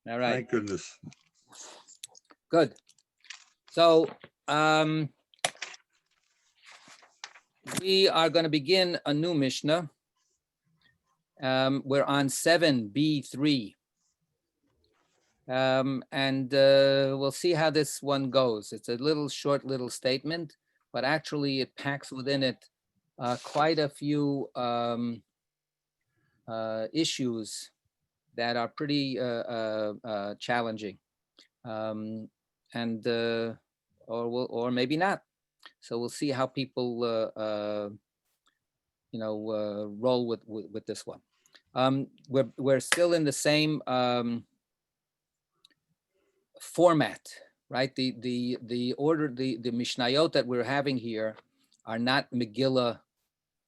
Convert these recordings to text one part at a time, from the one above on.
All right. Thank goodness. Good. So we are going to begin a new Mishnah. We're on 7b3. And we'll see how this one goes. It's a short little statement, but actually it packs within it quite a few issues that are pretty challenging, or maybe not. So we'll see how people roll with this one. We're still in the same format, right? The order, the Mishnayot that we're having here are not Megillah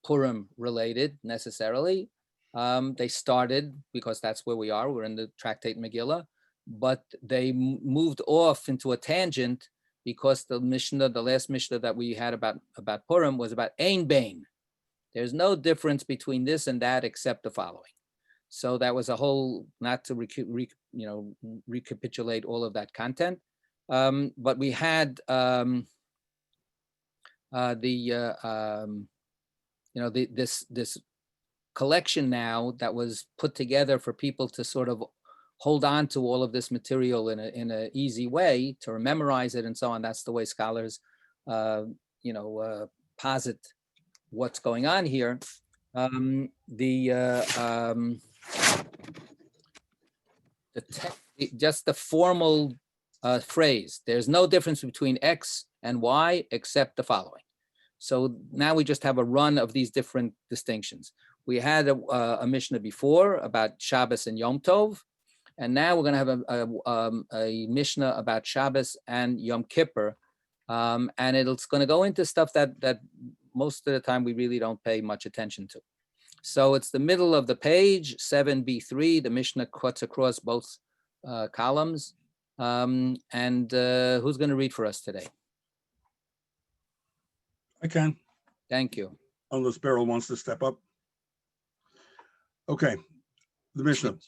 Purim related necessarily. They started because that's where we are. We're in the tractate Megillah, but they moved off into a tangent because the last Mishnah that we had about Purim was about Ein Bain. There's no difference between this and that except the following. So that was a whole, not to recapitulate all of that content, but we had this collection now that was put together for people to sort of hold on to all of this material in an easy way, to memorize it and so on. That's the way scholars posit what's going on here. Just the formal phrase, there's no difference between X and Y except the following. So now we just have a run of these different distinctions. We had a Mishnah before about Shabbos and Yom Tov, and now we're going to have a Mishnah about Shabbos and Yom Kippur, and it's going to go into stuff that most of the time we really don't pay much attention to. So it's the middle of the page, 7b3. The Mishnah cuts across both columns. And who's going to read for us today? I can. Thank you. Unless Beryl wants to step up. Okay, the Mishnah.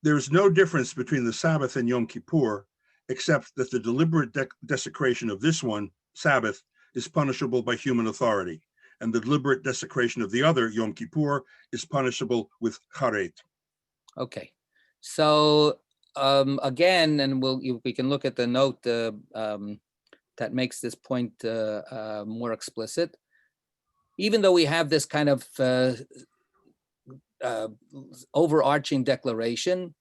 There is no difference between the Sabbath and Yom Kippur, except that the deliberate desecration of this one, Sabbath, is punishable by human authority, and the deliberate desecration of the other, Yom Kippur, is punishable with charet. Okay, so again, and we can look at the note that makes this point more explicit. Even though we have this kind of overarching declaration,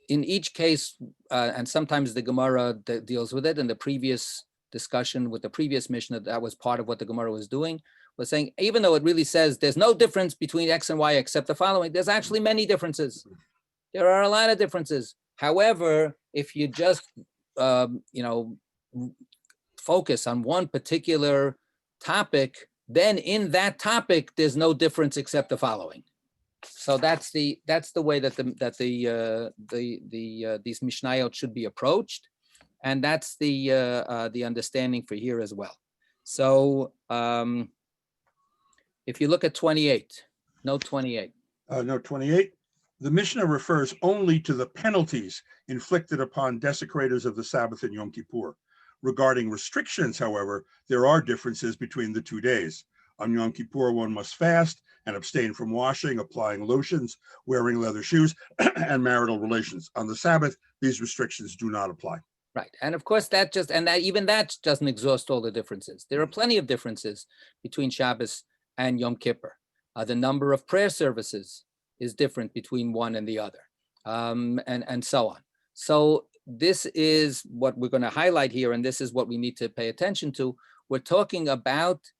in each case, and sometimes the Gemara deals with it, and the previous discussion with the previous Mishnah, that was part of what the Gemara was doing, was saying, even though it really says there's no difference between X and Y except the following, there's actually many differences. There are a lot of differences. However, if you just, focus on one particular topic, then in that topic, there's no difference except the following. So that's the way that these Mishnayot should be approached, and that's the understanding for here as well. So if you look at 28, note 28. Note 28. The Mishnah refers only to the penalties inflicted upon desecrators of the Sabbath and Yom Kippur. Regarding restrictions, however, there are differences between the 2 days. On Yom Kippur, one must fast and abstain from washing, applying lotions, wearing leather shoes, and marital relations. On the Sabbath, these restrictions do not apply. Right, and of course that even that doesn't exhaust all the differences. There are plenty of differences between Shabbos and Yom Kippur. The number of prayer services is different between one and the other, and so on. So this is what we're going to highlight here, and this is what we need to pay attention to. We're talking about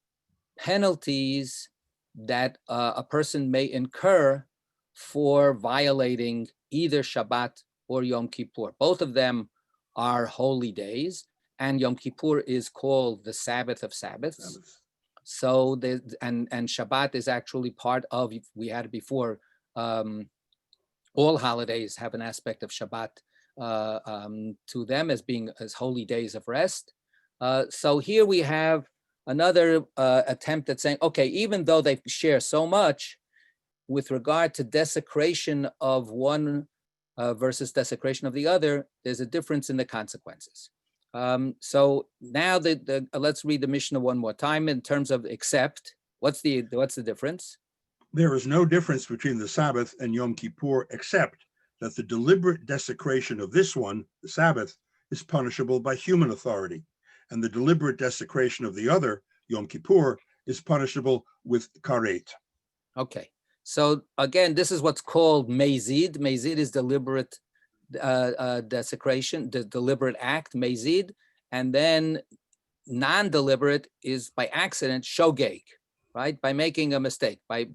penalties that a person may incur for violating either Shabbat or Yom Kippur. Both of them are holy days, and Yom Kippur is called the Sabbath of Sabbaths. So and Shabbat is actually part of, we had it before, all holidays have an aspect of Shabbat to them as being as holy days of rest. So here we have another attempt at saying, okay, even though they share so much with regard to desecration of one versus desecration of the other, there's a difference in the consequences. So now let's read the Mishnah one more time in terms of except. What's the difference? There is no difference between the Sabbath and Yom Kippur, except that the deliberate desecration of this one, the Sabbath, is punishable by human authority, and the deliberate desecration of the other, Yom Kippur, is punishable with karet. Okay, so again, this is what's called mezid. Mezid is deliberate desecration, the deliberate act, mezid, and then non-deliberate is by accident, shogeg, right? By making a mistake, by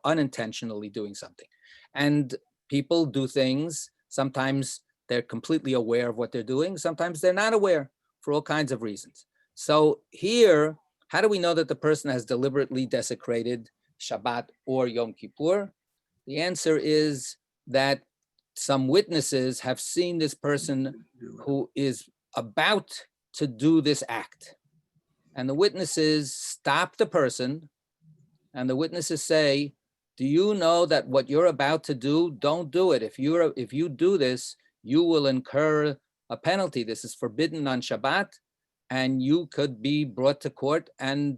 unintentionally doing something. And people do things. Sometimes they're completely aware of what they're doing. Sometimes they're not aware for all kinds of reasons. So here, how do we know that the person has deliberately desecrated Shabbat or Yom Kippur? The answer is that some witnesses have seen this person who is about to do this act. And the witnesses stop the person, and the witnesses say, do you know that what you're about to do, don't do it. If you do this, you will incur a penalty. This is forbidden on Shabbat, and you could be brought to court and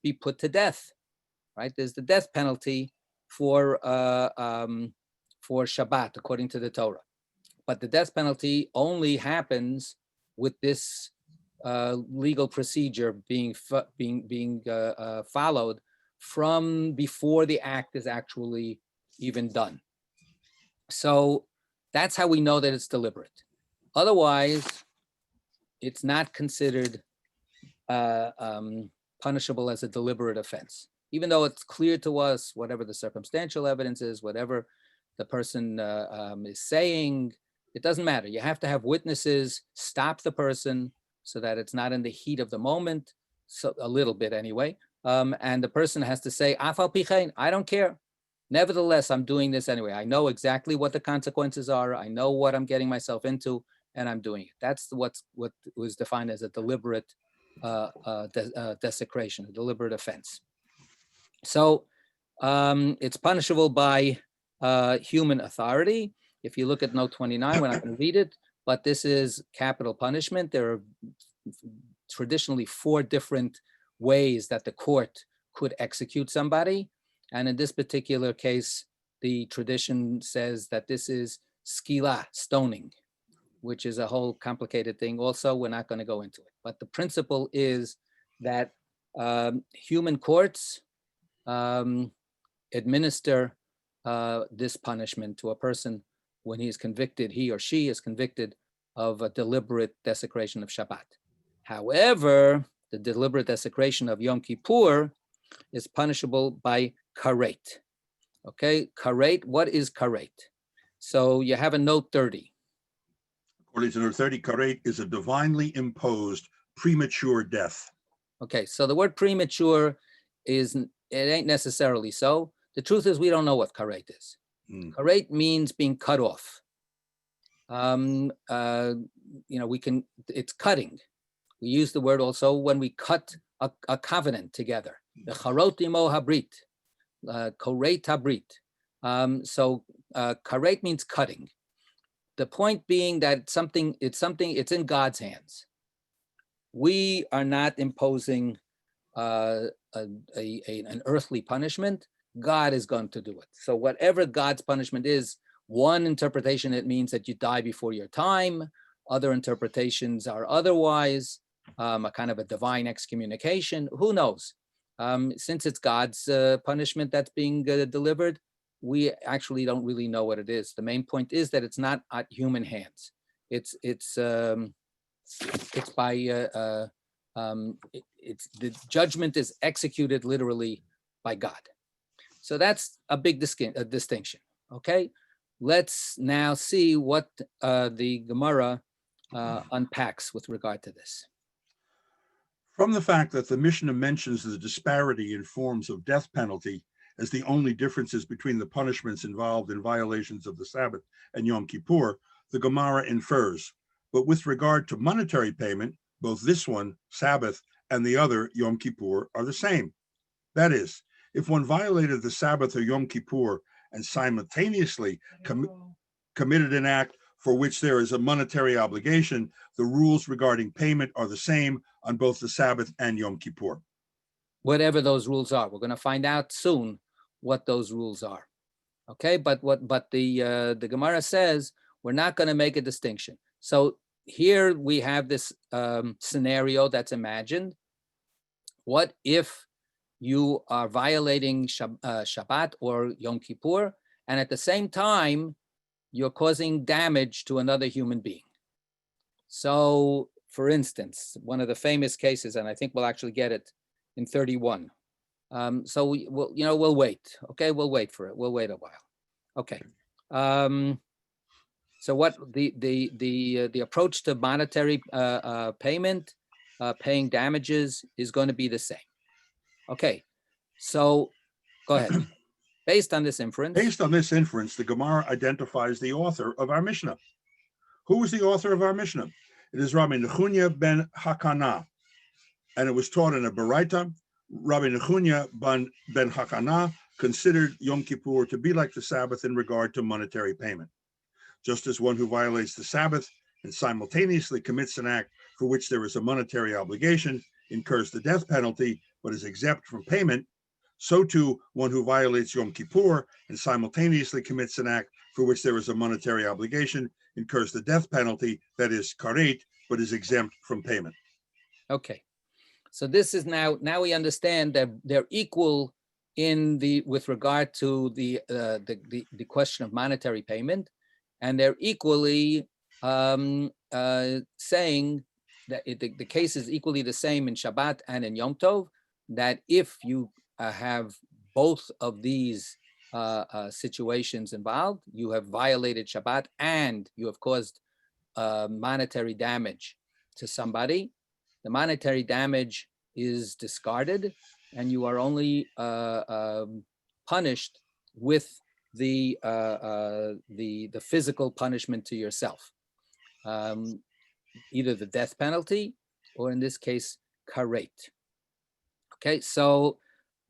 be put to death, right? There's the death penalty for Shabbat, according to the Torah. But the death penalty only happens with this legal procedure being followed from before the act is actually even done. So that's how we know that it's deliberate. Otherwise, it's not considered punishable as a deliberate offense, even though it's clear to us, whatever the circumstantial evidence is, whatever the person is saying, it doesn't matter. You have to have witnesses stop the person so that it's not in the heat of the moment, so a little bit anyway. And the person has to say, Afal pichein, I don't care. Nevertheless, I'm doing this anyway. I know exactly what the consequences are. I know what I'm getting myself into, and I'm doing it. That's what was defined as a deliberate desecration, a deliberate offense. So it's punishable by human authority. If you look at note 29, we're not going to read it, but this is capital punishment. There are traditionally 4 different ways that the court could execute somebody. And in this particular case, the tradition says that this is skila, stoning, which is a whole complicated thing. Also, we're not going to go into it. But the principle is that human courts administer this punishment to a person when he is convicted, he or she is convicted of a deliberate desecration of Shabbat. However, the deliberate desecration of Yom Kippur is punishable by karet. Okay, karet, what is karet? So you have a note 30. According to note 30, karet is a divinely imposed premature death. Okay, so the word premature it ain't necessarily so. The truth is we don't know what karet is. Karet means being cut off. It's cutting. We use the word also when we cut a covenant together. The charot imo habrit, koret habrit. So karet means cutting. The point being that it's in God's hands. We are not imposing an earthly punishment. God is going to do it. So whatever God's punishment is, one interpretation, it means that you die before your time. Other interpretations are otherwise, a kind of a divine excommunication. Who knows? Since it's God's punishment that's being delivered, we actually don't really know what it is. The main point is that it's not at human hands. It's the judgment is executed literally by God. So that's a big distinction. Okay, let's now see what the Gemara unpacks with regard to this. From the fact that the Mishnah mentions the disparity in forms of death penalty as the only differences between the punishments involved in violations of the Sabbath and Yom Kippur, the Gemara infers, but with regard to monetary payment, both this one, Sabbath, and the other, Yom Kippur, are the same. That is, if one violated the Sabbath or Yom Kippur and simultaneously committed an act for which there is a monetary obligation, the rules regarding payment are the same on both the Sabbath and Yom Kippur. Whatever those rules are, we're going to find out soon what those rules are. Okay, but the Gemara says we're not going to make a distinction. So here we have this scenario that's imagined. What if you are violating Shabbat or Yom Kippur, and at the same time, you're causing damage to another human being? So, for instance, one of the famous cases, and I think we'll actually get it in 31. So we'll wait. Okay, we'll wait for it. We'll wait a while. Okay. So what the approach to monetary payment, paying damages, is going to be the same. Okay. So go ahead. Based on this inference. Based on this inference, the Gemara identifies the author of our Mishnah. Who was the author of our Mishnah? It is Rabbi Nechunya ben Hakana, and it was taught in a Baraita. Rabbi Nechunya ben Hakana considered Yom Kippur to be like the Sabbath in regard to monetary payment. Just as one who violates the Sabbath and simultaneously commits an act for which there is a monetary obligation incurs the death penalty but is exempt from payment, so too one who violates Yom Kippur and simultaneously commits an act for which there is a monetary obligation incurs the death penalty, that is karet, but is exempt from payment. Okay. So this is now we understand that they're equal with regard to the question of monetary payment, and they're equally saying that the case is equally the same in Shabbat and in Yom Tov, that if you have both of these situations involved, you have violated Shabbat and you have caused monetary damage to somebody. The monetary damage is discarded, and you are only punished with the physical punishment to yourself, either the death penalty or, in this case, karet. Okay, so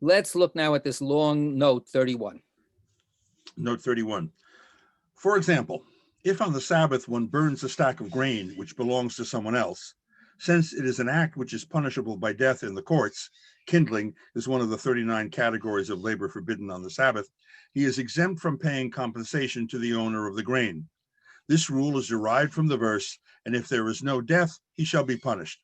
let's look now at this long note 31. Note 31. For example, if on the Sabbath one burns a stack of grain which belongs to someone else, since it is an act which is punishable by death in the courts, kindling is one of the 39 categories of labor forbidden on the Sabbath, he is exempt from paying compensation to the owner of the grain. This rule is derived from the verse, and if there is no death, he shall be punished.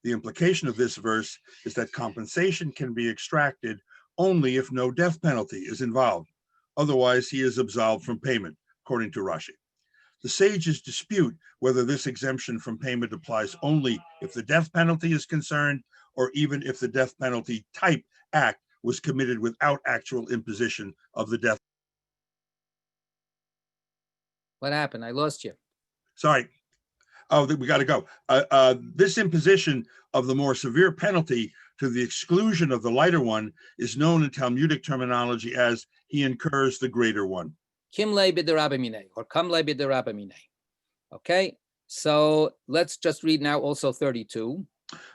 The implication of this verse is that compensation can be extracted only if no death penalty is involved. Otherwise, he is absolved from payment, according to Rashi. The sages dispute whether this exemption from payment applies only if the death penalty is concerned, or even if the death penalty type act was committed without actual imposition of the death. What happened? I lost you. Sorry. Oh, we got to go. This imposition of the more severe penalty to the exclusion of the lighter one is known in Talmudic terminology as he incurs the greater one. Kimle b'derabamine, or kamle b'derabamine. Okay, so let's just read now also 32.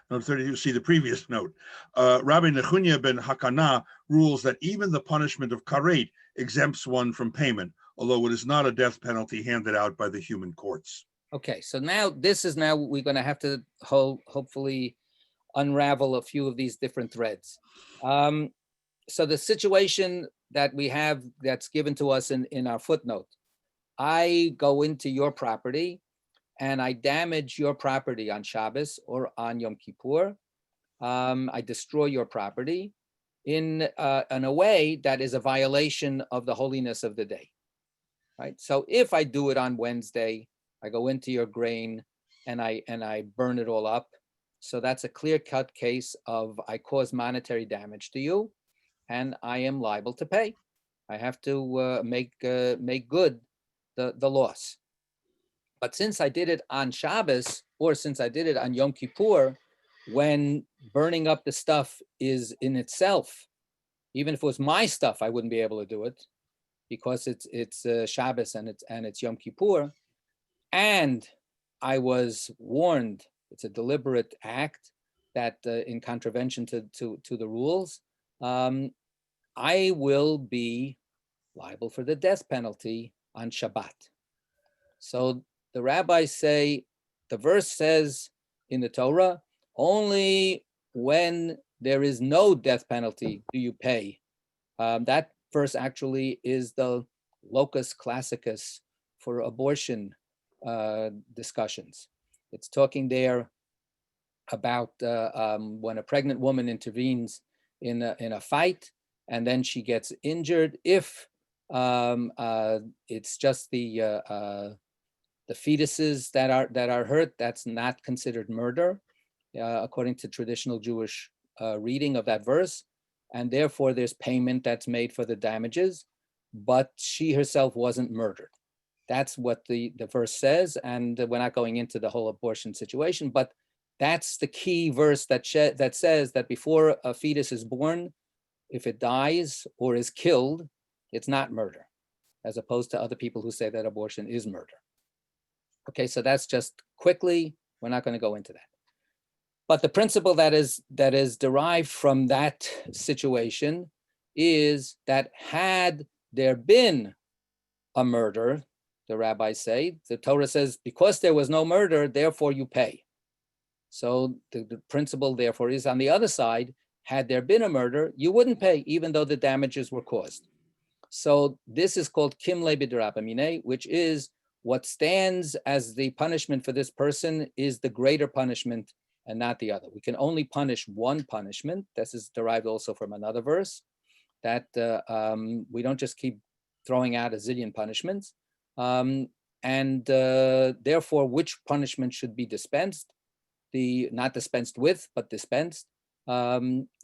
Note 32, see the previous note. Rabbi Nechunya ben Hakana rules that even the punishment of karet exempts one from payment, although it is not a death penalty handed out by the human courts. Okay, so now we're going to have to hopefully unravel a few of these different threads. So the situation that we have that's given to us in our footnote, I go into your property and I damage your property on Shabbos or on Yom Kippur. I destroy your property in a way that is a violation of the holiness of the day, right? So if I do it on Wednesday, I go into your grain and I burn it all up. So that's a clear-cut case of I cause monetary damage to you, and I am liable to pay. I have to make good the loss. But since I did it on Shabbos, or since I did it on Yom Kippur, when burning up the stuff is in itself, even if it was my stuff, I wouldn't be able to do it because it's Shabbos and it's Yom Kippur, and I was warned. It's a deliberate act that in contravention to the rules. I will be liable for the death penalty on Shabbat. So the rabbis say, the verse says in the Torah, only when there is no death penalty do you pay. That verse actually is the locus classicus for abortion discussions. It's talking there about when a pregnant woman intervenes in a fight and then she gets injured. If it's just the fetuses that are hurt, that's not considered murder, according to traditional Jewish reading of that verse, and therefore there's payment that's made for the damages, but she herself wasn't murdered. That's what the verse says, and we're not going into the whole abortion situation, but that's the key verse that says that before a fetus is born, if it dies or is killed, it's not murder, as opposed to other people who say that abortion is murder. Okay, so that's just quickly, we're not going to go into that. But the principle that is derived from that situation is that had there been a murder, the rabbis say, the Torah says, because there was no murder, therefore you pay. So the principle, therefore, is on the other side, had there been a murder, you wouldn't pay, even though the damages were caused. So this is called kimle b'derabamine, which is what stands as the punishment for this person is the greater punishment and not the other. We can only punish one punishment. This is derived also from another verse, that we don't just keep throwing out a zillion punishments. Therefore, which punishment should be dispensed? Not dispensed with, but dispensed.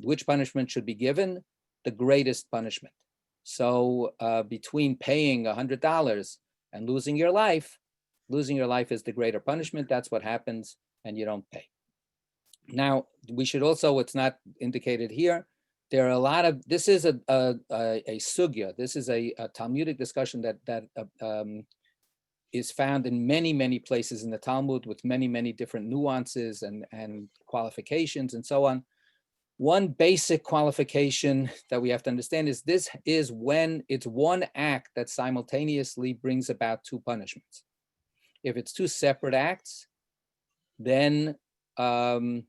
Which punishment should be given? The greatest punishment. So between paying $100 and losing your life is the greater punishment. That's what happens, and you don't pay. Now, we should also, it's not indicated here, there are a lot of, this is a sugya, this is a Talmudic discussion that is found in many, many places in the Talmud with many, many different nuances and qualifications and so on. One basic qualification that we have to understand is this is when it's one act that simultaneously brings about two punishments. If it's two separate acts, then the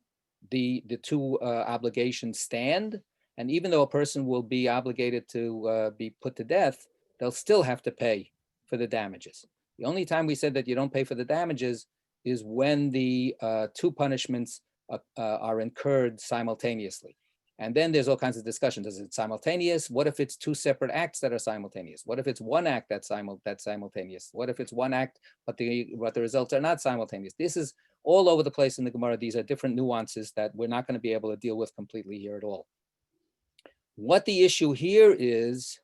two obligations stand. And even though a person will be obligated to be put to death, they'll still have to pay for the damages. The only time we said that you don't pay for the damages is when the two punishments are incurred simultaneously. And then there's all kinds of discussions. Is it simultaneous? What if it's two separate acts that are simultaneous? What if it's one act that's simultaneous? What if it's one act, but the results are not simultaneous? This is all over the place in the Gemara. These are different nuances that we're not going to be able to deal with completely here at all. What the issue here is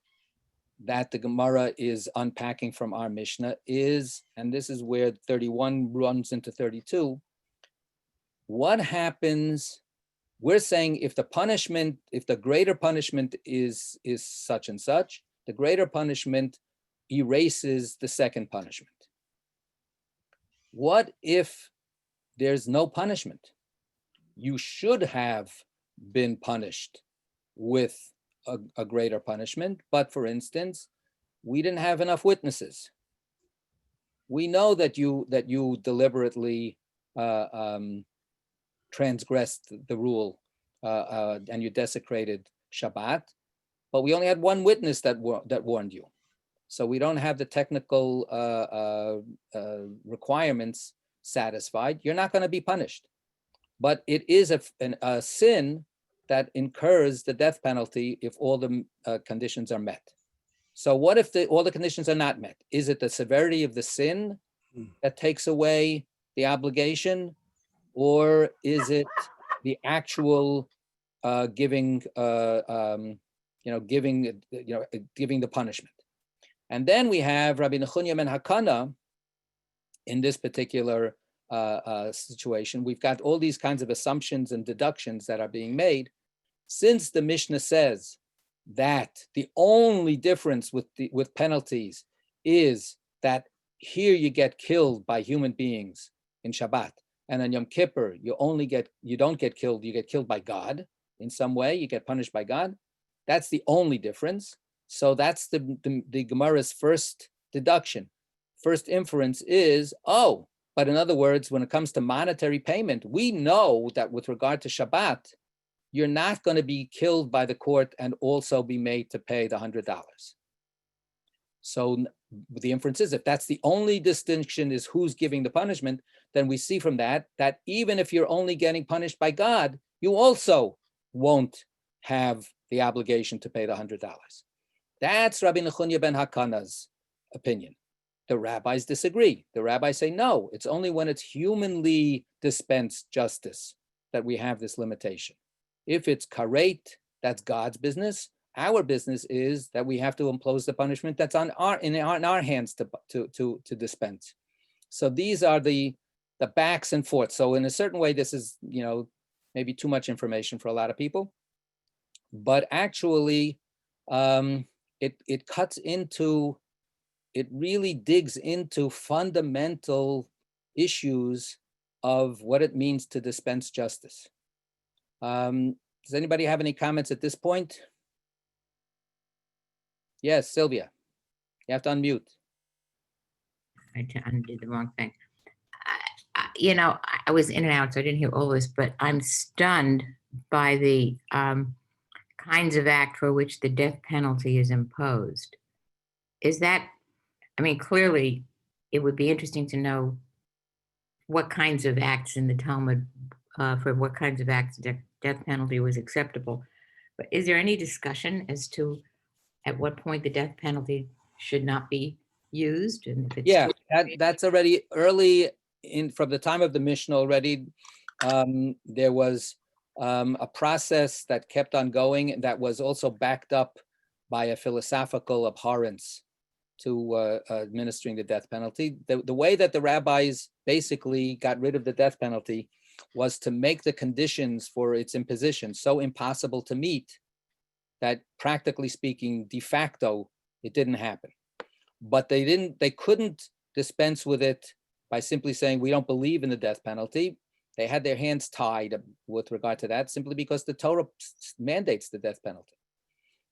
that the Gemara is unpacking from our Mishnah is, and this is where 31 runs into 32, what happens, we're saying if the greater punishment is such and such, the greater punishment erases the second punishment. What if there's no punishment? You should have been punished with a greater punishment, but for instance, we didn't have enough witnesses. We know that you deliberately transgressed the rule and you desecrated Shabbat, but we only had one witness that warned you. So we don't have the technical requirements satisfied. You're not going to be punished, but it is a sin that incurs the death penalty if all the conditions are met. So what if all the conditions are not met? Is it the severity of the sin that takes away the obligation, or is it the actual giving the punishment? And then we have Rabbi Nechunya ben Hakana in this particular situation. We've got all these kinds of assumptions and deductions that are being made. Since the Mishnah says that the only difference with penalties is that here you get killed by human beings in Shabbat, and on Yom Kippur you don't get killed, you get killed by God in some way, you get punished by God. That's the only difference. So that's the Gemara's first deduction. First inference is, oh, but in other words, when it comes to monetary payment, we know that with regard to Shabbat, you're not going to be killed by the court and also be made to pay the $100. So the inference is, if that's the only distinction is who's giving the punishment, then we see from that even if you're only getting punished by God, you also won't have the obligation to pay the $100. That's Rabbi Nechunya ben Hakana's opinion. The rabbis disagree. The rabbis say, no, it's only when it's humanly dispensed justice that we have this limitation. If it's karet, that's God's business. Our business is that we have to impose the punishment that's in our hands to dispense. So these are the backs and forths. So in a certain way, this is, maybe too much information for a lot of people, but actually it cuts into, it really digs into fundamental issues of what it means to dispense justice. Does anybody have any comments at this point? Yes, Sylvia, you have to unmute. I undid the wrong thing. I was in and out, so I didn't hear all this, but I'm stunned by the kinds of act for which the death penalty is imposed. Is that, clearly it would be interesting to know what kinds of acts in the Talmud, for what kinds of acts death penalty was acceptable. But is there any discussion as to at what point the death penalty should not be used? And if it's that's already early from the time of the Mishnah already. There was a process that kept on going that was also backed up by a philosophical abhorrence to administering the death penalty. The way that the rabbis basically got rid of the death penalty was to make the conditions for its imposition so impossible to meet that, practically speaking, de facto, it didn't happen. But they couldn't dispense with it by simply saying, we don't believe in the death penalty. They had their hands tied with regard to that, simply because the Torah mandates the death penalty.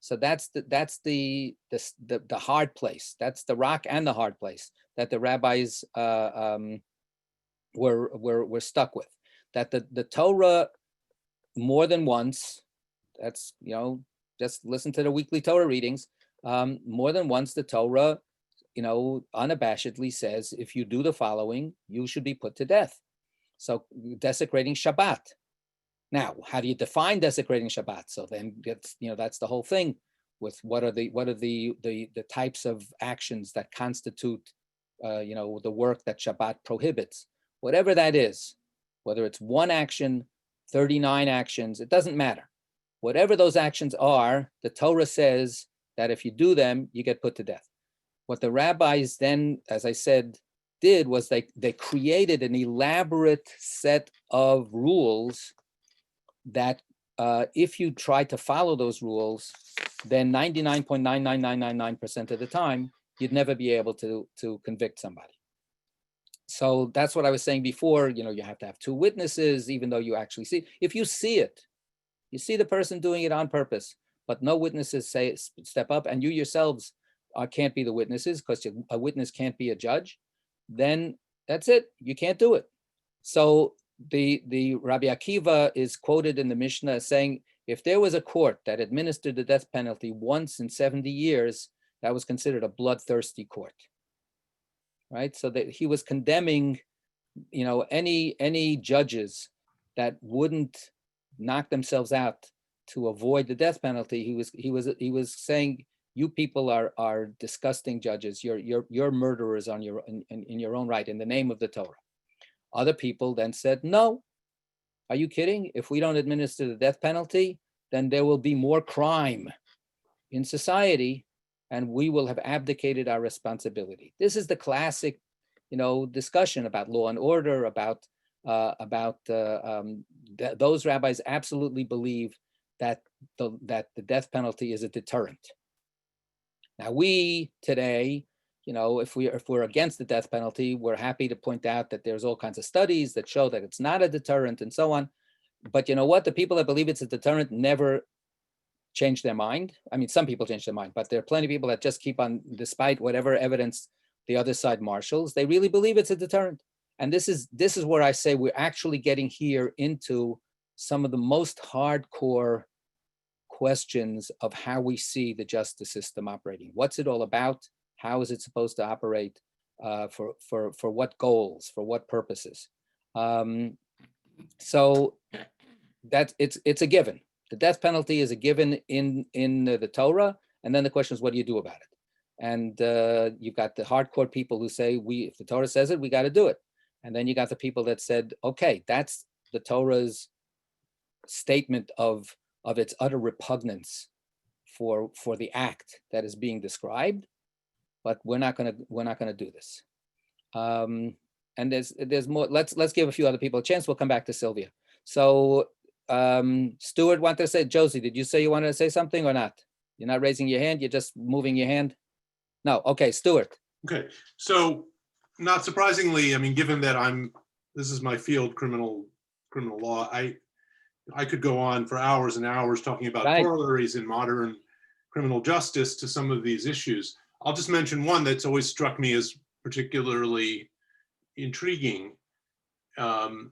So that's the hard place. That's the rock and the hard place that the rabbis were stuck with. That the Torah more than once, that's, just listen to the weekly Torah readings, more than once the Torah, unabashedly says, if you do the following, you should be put to death. So desecrating Shabbat. Now, how do you define desecrating Shabbat? So then that's the whole thing with what are the types of actions that constitute the work that Shabbat prohibits. Whatever that is, whether it's one action, 39 actions, it doesn't matter. Whatever those actions are, the Torah says that if you do them, you get put to death. What the rabbis then, as I said, did was they created an elaborate set of rules that if you try to follow those rules, then 99.99999% of the time, you'd never be able to convict somebody. So that's what I was saying before, you have to have two witnesses, even though you actually see, if you see it, you see the person doing it on purpose, but no witnesses step up, and you yourselves can't be the witnesses because a witness can't be a judge, then that's it. You can't do it. So the Rabbi Akiva is quoted in the Mishnah as saying, if there was a court that administered the death penalty once in 70 years, that was considered a bloodthirsty court, right? So that he was condemning, any judges that wouldn't knock themselves out to avoid the death penalty. He was saying, you people are disgusting judges. You're murderers in your own right, in the name of the Torah. Other people then said, no, are you kidding? If we don't administer the death penalty, then there will be more crime in society, and we will have abdicated our responsibility. This is the classic, discussion about law and order, about those rabbis absolutely believe that the death penalty is a deterrent. Now we today, if we're against the death penalty, we're happy to point out that there's all kinds of studies that show that it's not a deterrent and so on. But you know what? The people that believe it's a deterrent never change their mind. I mean, some people change their mind, but there are plenty of people that just keep on, despite whatever evidence the other side marshals, they really believe it's a deterrent. And this is where I say we're actually getting here into some of the most hardcore questions of how we see the justice system operating. What's it all about? How is it supposed to operate? For what goals? For what purposes? So that it's a given. The death penalty is a given in the Torah, and then the question is, what do you do about it? And you've got the hardcore people who say, if the Torah says it, we got to do it. And then you got the people that said, okay, that's the Torah's statement of its utter repugnance for the act that is being described, but we're not gonna do this. And there's more. Let's give a few other people a chance. We'll come back to Sylvia. So Stuart wanted to say, Josie, did you say you wanted to say something or not? You're not raising your hand. You're just moving your hand. No. Okay, Stuart. Okay, so not surprisingly, I mean, given that this is my field, criminal law, I could go on for hours and hours talking about corollaries in modern criminal justice to some of these issues. I'll just mention one that's always struck me as particularly intriguing, and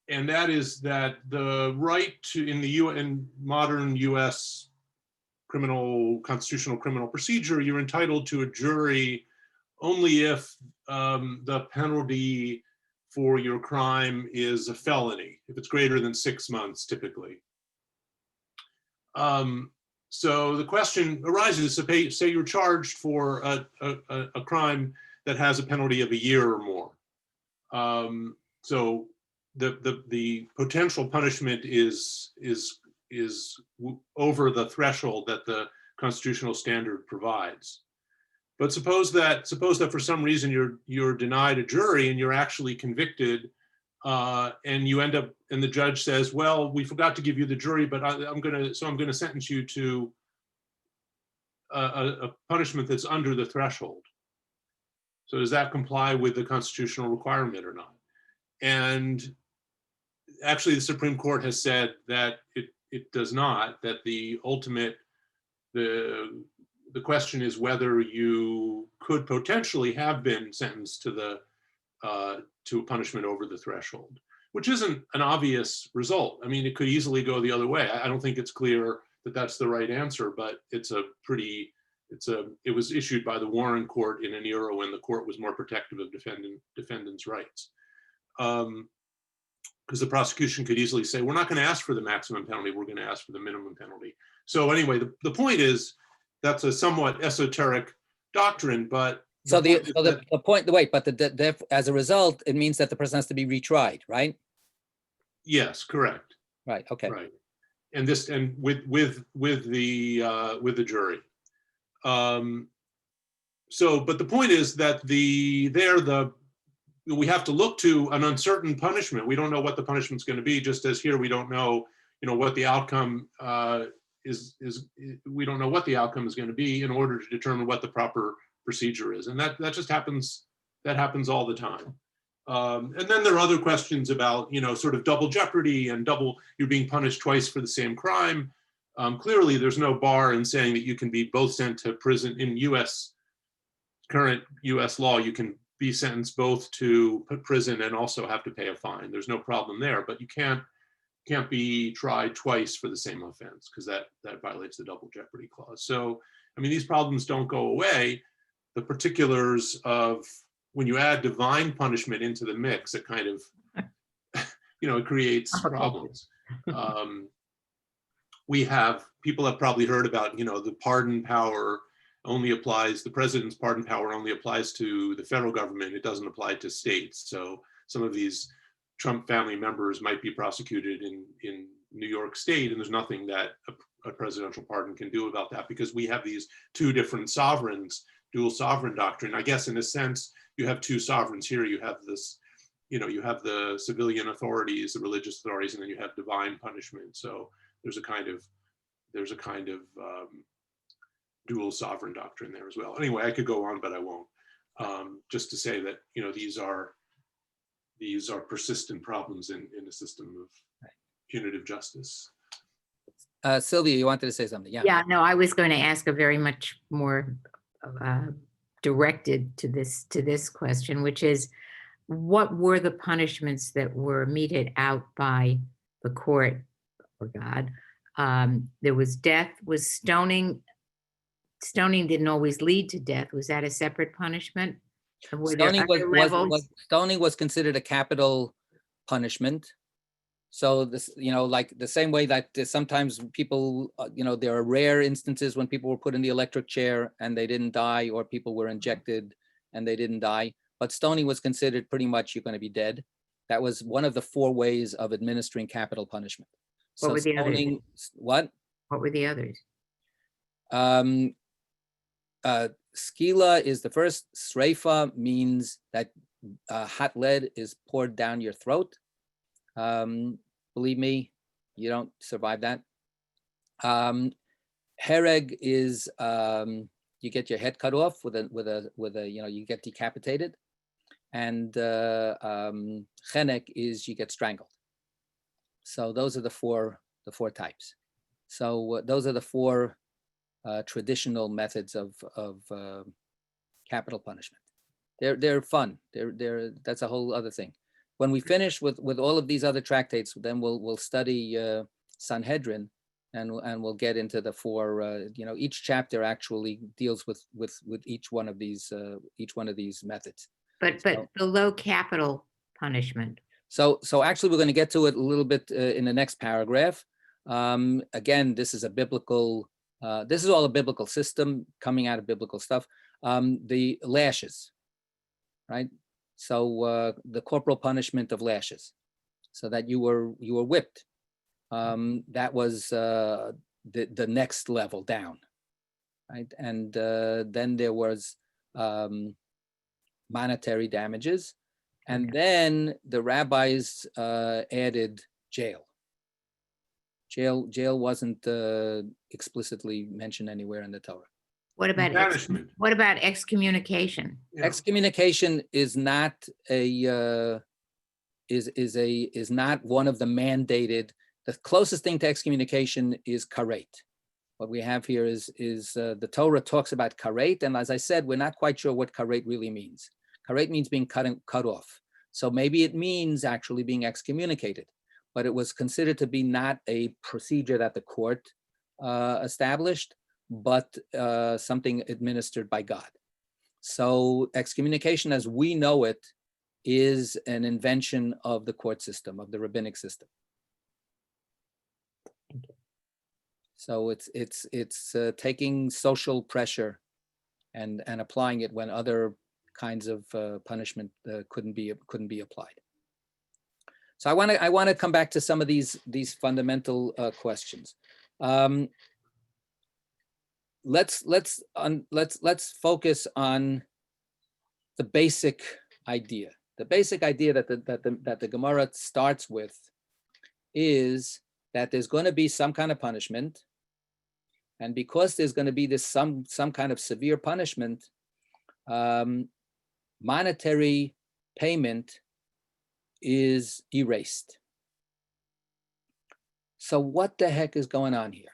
that is that the right to, in modern U.S. constitutional criminal procedure, you're entitled to a jury only if the penalty for your crime is a felony, if it's greater than 6 months, typically. So the question arises, say you're charged for a crime that has a penalty of a year or more. So the potential punishment is over the threshold that the constitutional standard provides. But suppose that for some reason you're denied a jury and you're actually convicted, and you end up, and the judge says, well, we forgot to give you the jury, but I'm gonna sentence you to a punishment that's under the threshold. So does that comply with the constitutional requirement or not? And actually the Supreme Court has said that it does not, that the question is whether you could potentially have been sentenced to a punishment over the threshold, which isn't an obvious result. I mean, it could easily go the other way. I don't think it's clear that that's the right answer, but it was issued by the Warren Court in an era when the court was more protective of defendants' rights. Because the prosecution could easily say, we're not going to ask for the maximum penalty, we're going to ask for the minimum penalty. So anyway, the point is, that's a somewhat esoteric doctrine, but the point, wait, but as a result, it means that the person has to be retried, right? Yes, correct. Right. Okay. Right, and with the jury. So, but the point is that we have to look to an uncertain punishment. We don't know what the punishment's going to be, just as here we don't know, what the outcome we don't know what the outcome is going to be in order to determine what the proper procedure is, and that just happens. That happens all the time. And then there are other questions about sort of double jeopardy and you're being punished twice for the same crime. Clearly, there's no bar in saying that you can be both sent to prison in current U.S. law. You can be sentenced both to prison and also have to pay a fine. There's no problem there, but you can't be tried twice for the same offense, because that violates the double jeopardy clause. So, I mean, these problems don't go away. The particulars of when you add divine punishment into the mix, it kind of, it creates problems. People have probably heard about, the pardon power the president's pardon power only applies to the federal government. It doesn't apply to states. So some of these Trump family members might be prosecuted in New York State, and there's nothing that a presidential pardon can do about that, because we have these two different sovereigns, dual sovereign doctrine. I guess in a sense, you have two sovereigns here. You have this, you have the civilian authorities, the religious authorities, and then you have divine punishment. So there's a kind of dual sovereign doctrine there as well. Anyway, I could go on, but I won't. Just to say that these are persistent problems in a system of punitive justice. Sylvia, you wanted to say something? Yeah. Yeah, no, I was going to ask a very much more directed to this question, which is, what were the punishments that were meted out by the court or God? There was death. Was stoning? Stoning didn't always lead to death. Was that a separate punishment? Were there other levels? Stoning was considered a capital punishment. So this, like the same way that sometimes people, there are rare instances when people were put in the electric chair and they didn't die, or people were injected and they didn't die. But stoning was considered pretty much you're going to be dead. That was one of the 4 ways of administering capital punishment. What were the others? Stoning, what? What were the others? Skila is the first. Sreifa means that hot lead is poured down your throat. Believe me, you don't survive that. Hereg is you get your head cut off with a you get decapitated, and chenek is you get strangled. So those are the four types. So those are the 4 traditional methods of capital punishment. They're fun. That's a whole other thing. When we finish with all of these other tractates, then we'll study Sanhedrin, and we'll get into the 4. Each chapter actually deals with each one of these methods. But below capital punishment. So actually, we're going to get to it a little bit in the next paragraph. Again, this is a biblical. This is all a biblical system coming out of biblical stuff. The lashes, right? So the corporal punishment of lashes, so that you were whipped. That was the next level down, right? And then there was monetary damages, and then the rabbis added jail. Jail wasn't explicitly mentioned anywhere in the Torah. What about banishment? What about excommunication? Yeah. Excommunication is not is not one of the mandated. The closest thing to excommunication is karet. What we have here is the Torah talks about karet, and as I said, we're not quite sure what karet really means. Karet means being cut off. So maybe it means actually being excommunicated, but it was considered to be not a procedure that the court established, but something administered by God. So excommunication as we know it is an invention of the court system, of the rabbinic system. So it's taking social pressure and applying it when other kinds of punishment couldn't be applied. So I want to come back to some of these fundamental questions. Let's focus on the basic idea. The basic idea that the Gemara starts with is that there's going to be some kind of punishment, and because there's going to be this some kind of severe punishment, monetary payment is erased. So what the heck is going on here?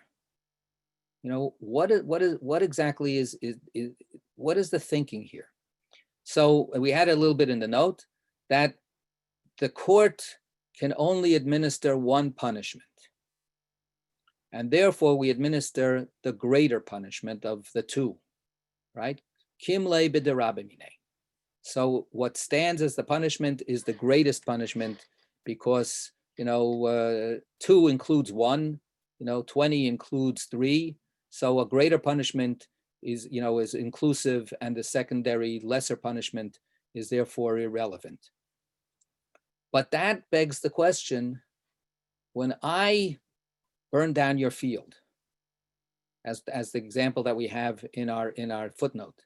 What exactly is what is the thinking here? So we had a little bit in the note that the court can only administer one punishment, and therefore we administer the greater punishment of the 2, right? Kimle b'derabimine. So what stands as the punishment is the greatest punishment because 2 includes 1, 20 includes 3. So a greater punishment is inclusive, and the secondary lesser punishment is therefore irrelevant. But that begs the question: when I burn down your field, as the example that we have in our footnote,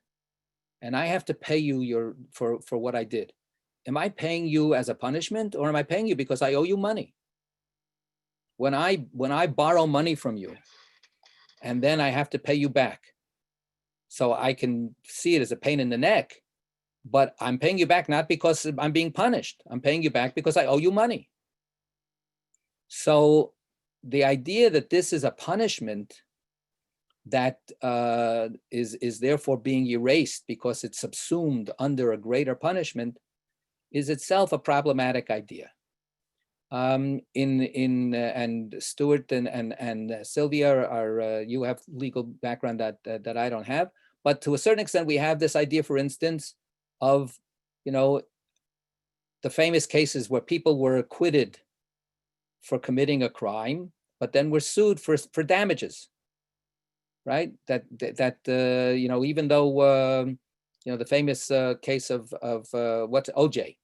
and I have to pay you for what I did, am I paying you as a punishment, or am I paying you because I owe you money? When I borrow money from you, and then I have to pay you back, so I can see it as a pain in the neck, but I'm paying you back not because I'm being punished. I'm paying you back because I owe you money. So the idea that this is a punishment that is therefore being erased because it's subsumed under a greater punishment is itself a problematic idea. And Stuart and Sylvia are you have legal background that I don't have, but to a certain extent we have this idea, for instance, of the famous cases where people were acquitted for committing a crime, but then were sued for damages, right? That even though the famous case of what's OJ,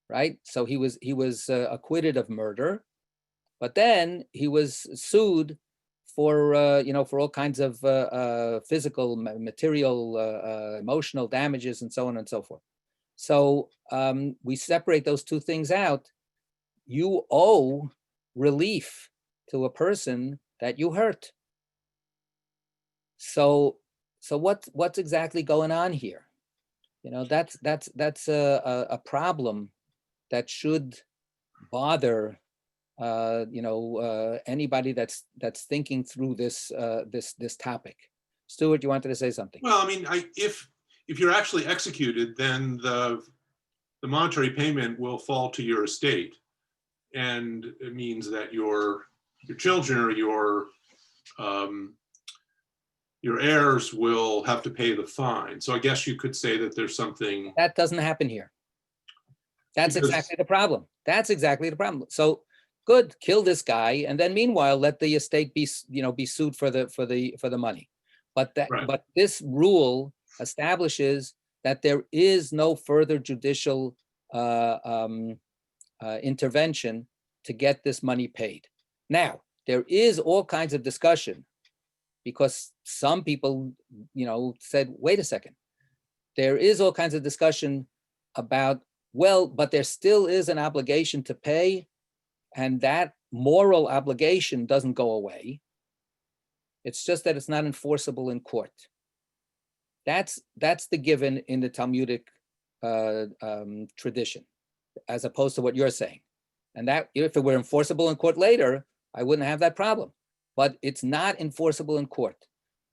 right? So he was acquitted of murder, but then he was sued for for all kinds of physical, material, emotional damages, and so on and so forth. So we separate those two things out. You owe relief to a person that you hurt. So what's exactly going on here? That's a problem that should bother anybody that's thinking through this topic. Stuart, you wanted to say something? Well, I mean, if you're actually executed, then the monetary payment will fall to your estate, and it means that your children or your heirs will have to pay the fine. So I guess you could say that there's something that doesn't happen here. That's exactly the problem. That's exactly the problem. So good, kill this guy, and then meanwhile let the estate be sued for the money. But but this rule establishes that there is no further judicial intervention to get this money paid. Now, there is all kinds of discussion because some people, said, wait a second, there is all kinds of discussion about, well, but there still is an obligation to pay, and that moral obligation doesn't go away. It's just that it's not enforceable in court. That's the given in the Talmudic tradition, as opposed to what you're saying. And that if it were enforceable in court later, I wouldn't have that problem. But it's not enforceable in court.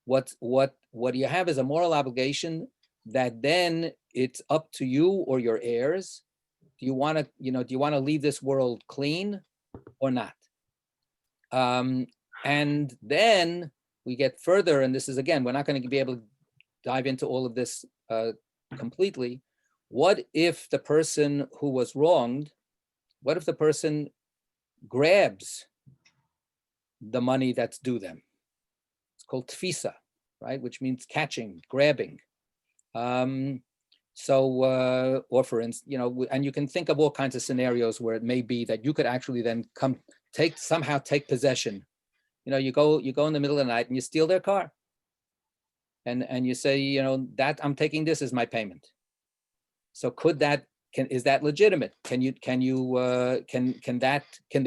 What you have is a moral obligation that then it's up to you or your heirs. Do you want to leave this world clean or not? And then we get further, and this is, again, we're not going to be able to dive into all of this completely. What if the person who was wronged, what if the person grabs the money that's due them? It's called tfisa, right? Which means catching, grabbing. Or for instance, and you can think of all kinds of scenarios where it may be that you could actually then somehow take possession. You go in the middle of the night and you steal their car. And you say, that I'm taking this as my payment. So is that legitimate? Can the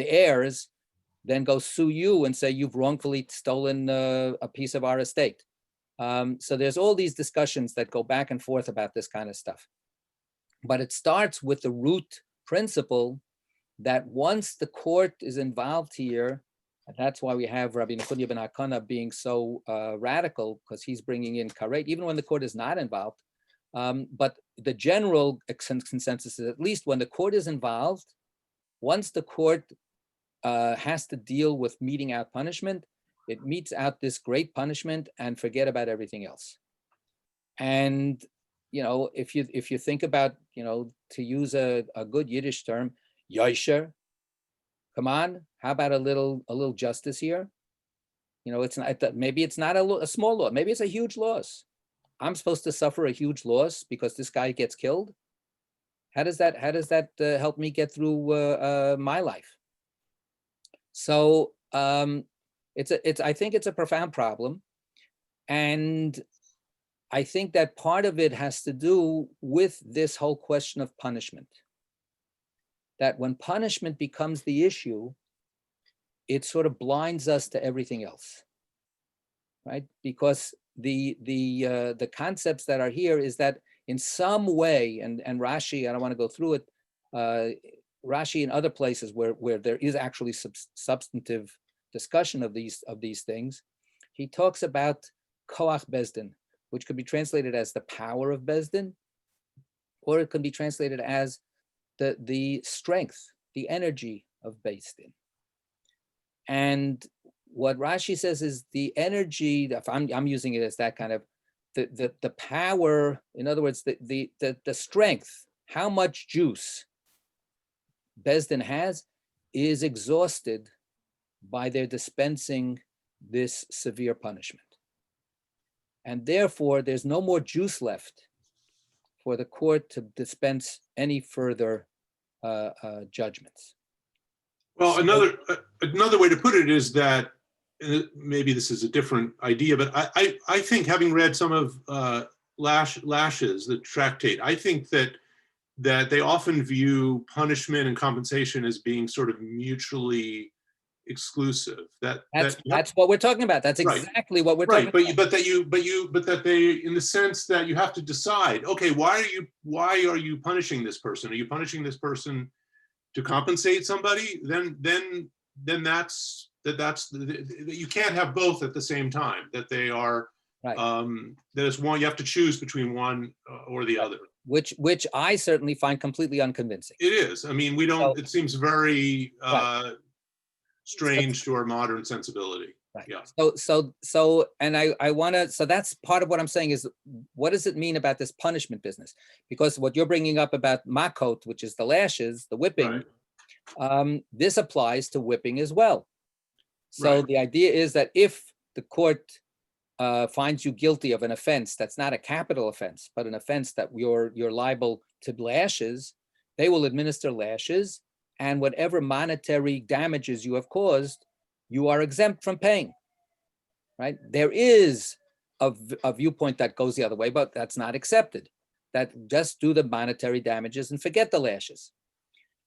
heirs then go sue you and say you've wrongfully stolen a piece of our estate? So there's all these discussions that go back and forth about this kind of stuff. But it starts with the root principle that once the court is involved here, and that's why we have Rabbi Nechunya ben Hakana being so radical, because he's bringing in karet, even when the court is not involved. But the general consensus is, at least when the court is involved, once the court has to deal with meting out punishment, it metes out this great punishment and forget about everything else. And if you think about, to use a good Yiddish term, yosher, come on, how about a little justice here? It's not, maybe it's not a small loss, maybe it's a huge loss. I'm supposed to suffer a huge loss because this guy gets killed. How does that help me get through my life? So I think it's a profound problem, and I think that part of it has to do with this whole question of punishment. That when punishment becomes the issue, it sort of blinds us to everything else, right? Because the concepts that are here is that in some way, and Rashi, I don't want to go through it, Rashi in other places where there is actually substantive discussion of these things, he talks about koach bezdin, which could be translated as the power of bezdin, or it can be translated as the strength, the energy of bezdin. And what Rashi says is the energy, if I'm using it as that kind of the power, in other words, the strength, how much juice Bezdin has is exhausted by their dispensing this severe punishment. And therefore, there's no more juice left for the court to dispense any further judgments. Well, another way to put it is that, maybe this is a different idea, but I think, having read some of Lash's, the tractate, I think that they often view punishment and compensation as being sort of mutually exclusive. That's what we're talking about. That's exactly what we're talking about. But that they, in the sense that you have to decide, okay, why are you punishing this person? Are you punishing this person to compensate somebody? Then that's you can't have both at the same time. That they are that is one, you have to choose between one or the other. Which I certainly find completely unconvincing. It is. I mean, we don't. It seems very strange to our modern sensibility. Right. Yeah. So, and I want to. So that's part of what I'm saying is, what does it mean about this punishment business? Because what you're bringing up about makot, which is the lashes, the whipping, this applies to whipping as well. So the idea is that if the court finds you guilty of an offense that's not a capital offense, but an offense that you're liable to lashes, they will administer lashes, and whatever monetary damages you have caused, you are exempt from paying. Right? There is a viewpoint that goes the other way, but that's not accepted. That just do the monetary damages and forget the lashes.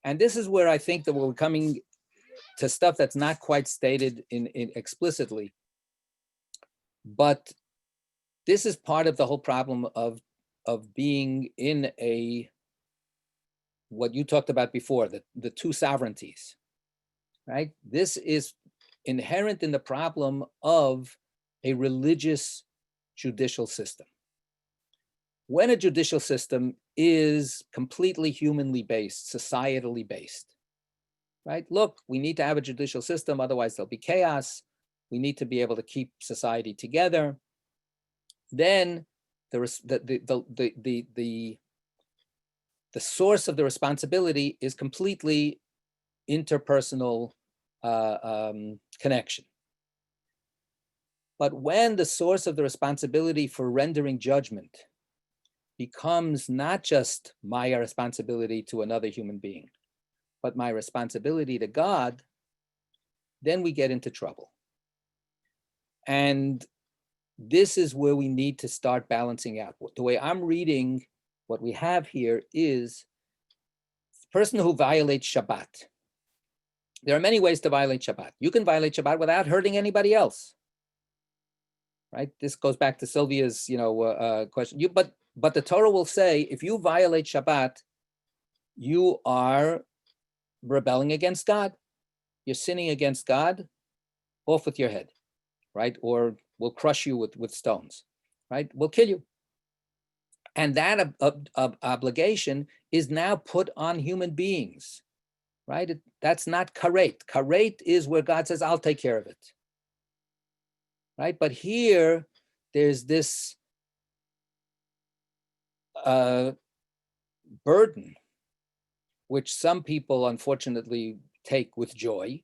And this is where I think that we're coming to stuff that's not quite stated in explicitly. But this is part of the whole problem of being in what you talked about before, the two sovereignties, right? This is inherent in the problem of a religious judicial system. When a judicial system is completely humanly based, societally based, right? Look, we need to have a judicial system, otherwise there'll be chaos. We need to be able to keep society together. Then the source of the responsibility is completely interpersonal connection. But when the source of the responsibility for rendering judgment becomes not just my responsibility to another human being, but my responsibility to God, then we get into trouble. And this is where we need to start balancing out. The way I'm reading what we have here is the person who violates Shabbat. There are many ways to violate Shabbat. You can violate Shabbat without hurting anybody else, right? This goes back to Sylvia's, question. But the Torah will say, if you violate Shabbat, you are rebelling against God. You're sinning against God. Off with your head, right? Or we'll crush you with stones, right? We'll kill you. And that obligation is now put on human beings, right? That's not karet. Karet is where God says, I'll take care of it, right? But here, there's this burden, which some people unfortunately take with joy,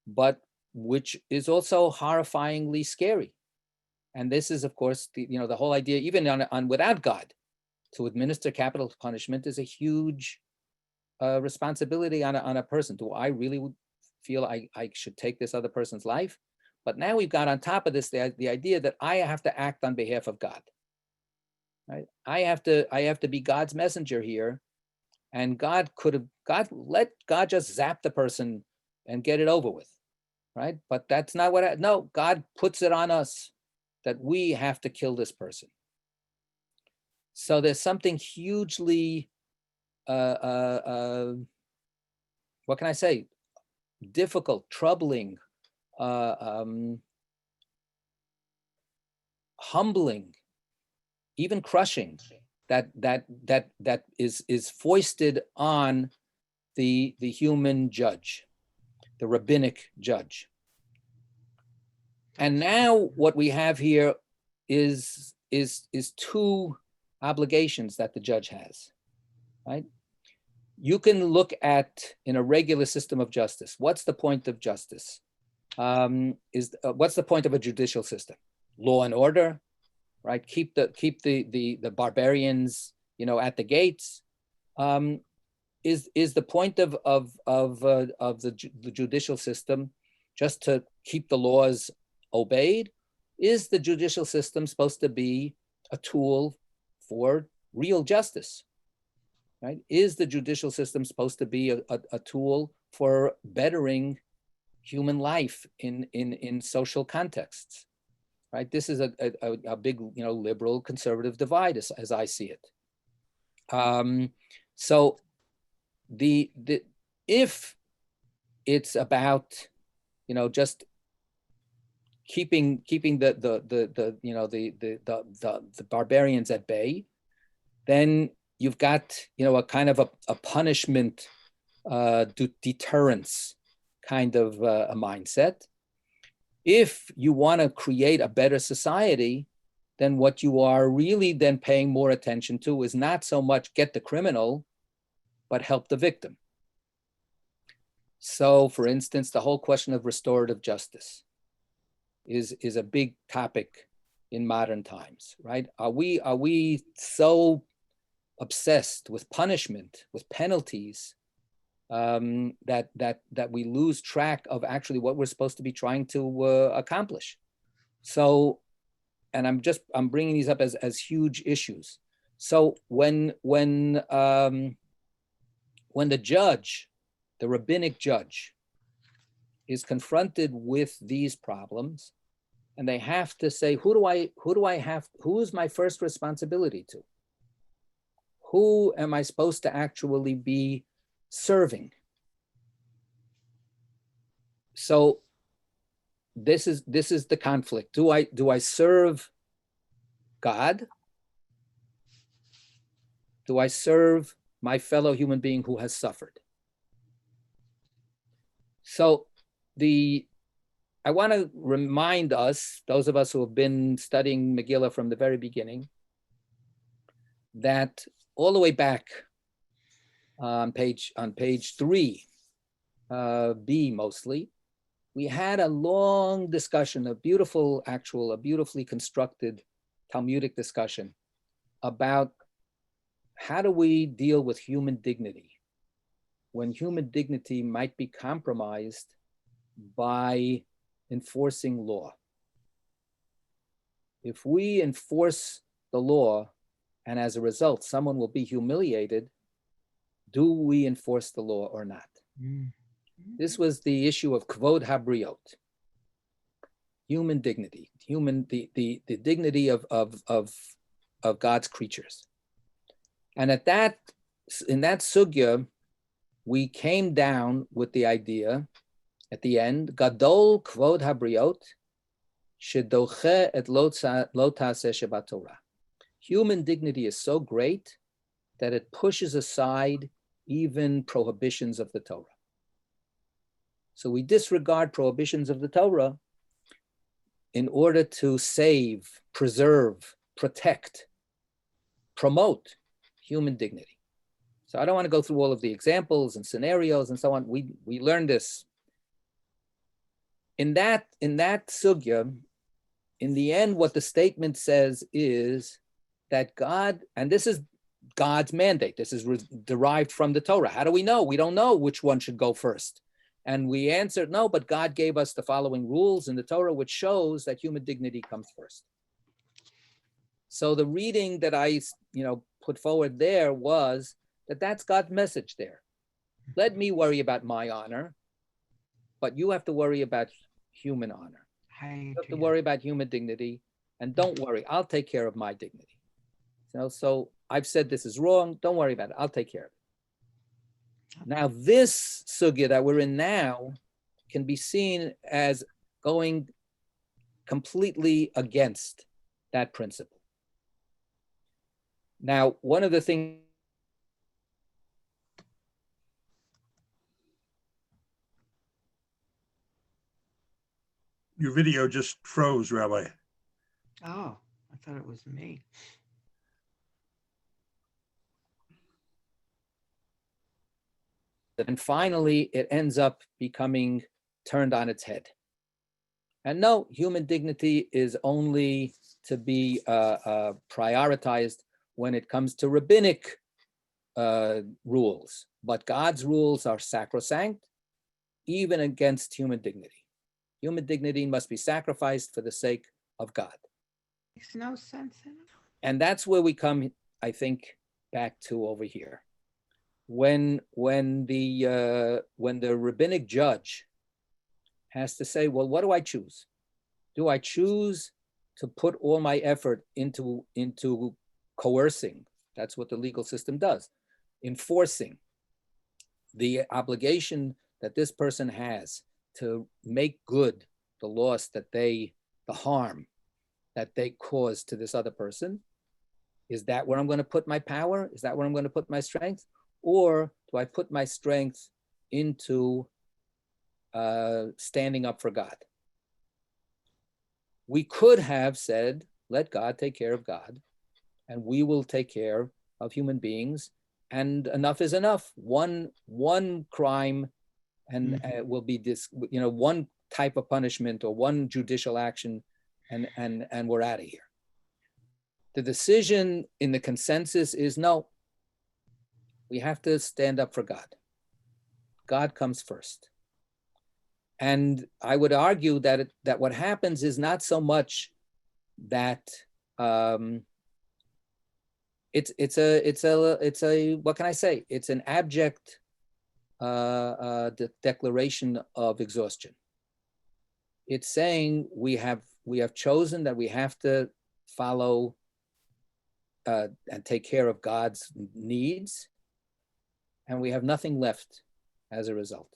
but which is also horrifyingly scary. And this is, of course, the whole idea, even on without God, to administer capital punishment is a huge responsibility on a person. Do I really feel I should take this other person's life? But now we've got on top of this the idea that I have to act on behalf of God. Right? I have to be God's messenger here, and God let God just zap the person and get it over with, right? But that's not no, God puts it on us that we have to kill this person. So there's something hugely what can I say, difficult, troubling, humbling, even crushing that is foisted on the human judge, the rabbinic judge. And now what we have here is two obligations that the judge has, right? You can look at, in a regular system of justice, what's the point of justice? What's the point of a judicial system? Law and order, right? Keep the barbarians, at the gates. Is the point of the judicial system just to keep the laws obeyed? Is the judicial system supposed to be a tool for real justice? Right? Is the judicial system supposed to be a tool for bettering human life in social contexts? Right? This is a big, liberal conservative divide as I see it. So if it's about, just keeping the barbarians at bay, then you've got, a kind of a punishment, deterrence kind of a mindset. If you want to create a better society, then what you are really then paying more attention to is not so much get the criminal, but help the victim. So, for instance, the whole question of restorative justice is a big topic in modern times, right? Are we so obsessed with punishment, with penalties, that we lose track of actually what we're supposed to be trying to accomplish? So, and I'm bringing these up as huge issues. So when the judge, the rabbinic judge, is confronted with these problems, and they have to say, who's my first responsibility to? Who am I supposed to actually be serving? So this is the conflict. Do I serve God? Do I serve my fellow human being who has suffered? So I want to remind us, those of us who have been studying Megillah from the very beginning, that all the way back on page 3, B mostly, we had a long discussion, a beautifully constructed Talmudic discussion about how do we deal with human dignity when human dignity might be compromised by enforcing law. If we enforce the law and as a result someone will be humiliated, do we enforce the law or not? This was the issue of kvod habriot, human dignity, the dignity of God's creatures. And in that sugya, we came down with the idea at the end, gadol kvod habriot shedoche et lo taseh shebat Torah. Human dignity is so great that it pushes aside even prohibitions of the Torah. So we disregard prohibitions of the Torah in order to save, preserve, protect, promote human dignity. So I don't want to go through all of the examples and scenarios and so on. We learned this. In that sugya, in the end, what the statement says is that God, and this is God's mandate, this is derived from the Torah. How do we know? We don't know which one should go first. And we answered, no, but God gave us the following rules in the Torah, which shows that human dignity comes first. So the reading that I put forward there was that's God's message there. Let me worry about my honor, but you have to worry about human honor. You have to worry about human dignity, and don't worry, I'll take care of my dignity. So I've said this is wrong, don't worry about it, I'll take care of it. Now, this sugya that we're in now can be seen as going completely against that principle. Now, one of the things Your video just froze, Rabbi. Oh, I thought it was me. and finally it ends up becoming turned on its head. And no, human dignity is only to be prioritized when it comes to rabbinic rules, but God's rules are sacrosanct, even against human dignity. Human dignity must be sacrificed for the sake of God. Makes no sense in it. And that's where we come, I think, back to over here. When the rabbinic judge has to say, well, what do I choose? Do I choose to put all my effort into coercing? That's what the legal system does. Enforcing the obligation that this person has to make good the loss that the harm that they caused to this other person. Is that where I'm going to put my power? Is that where I'm going to put my strength? Or do I put my strength into standing up for God? We could have said, let God take care of God, and we will take care of human beings, and enough is enough. One crime and will be this, one type of punishment or one judicial action, and we're out of here. The decision in the consensus is no. We have to stand up for God. God comes first. And I would argue that what happens is not so much that it's a what can I say? It's an abject declaration of exhaustion. It's saying we have chosen that we have to follow and take care of God's needs, and we have nothing left as a result.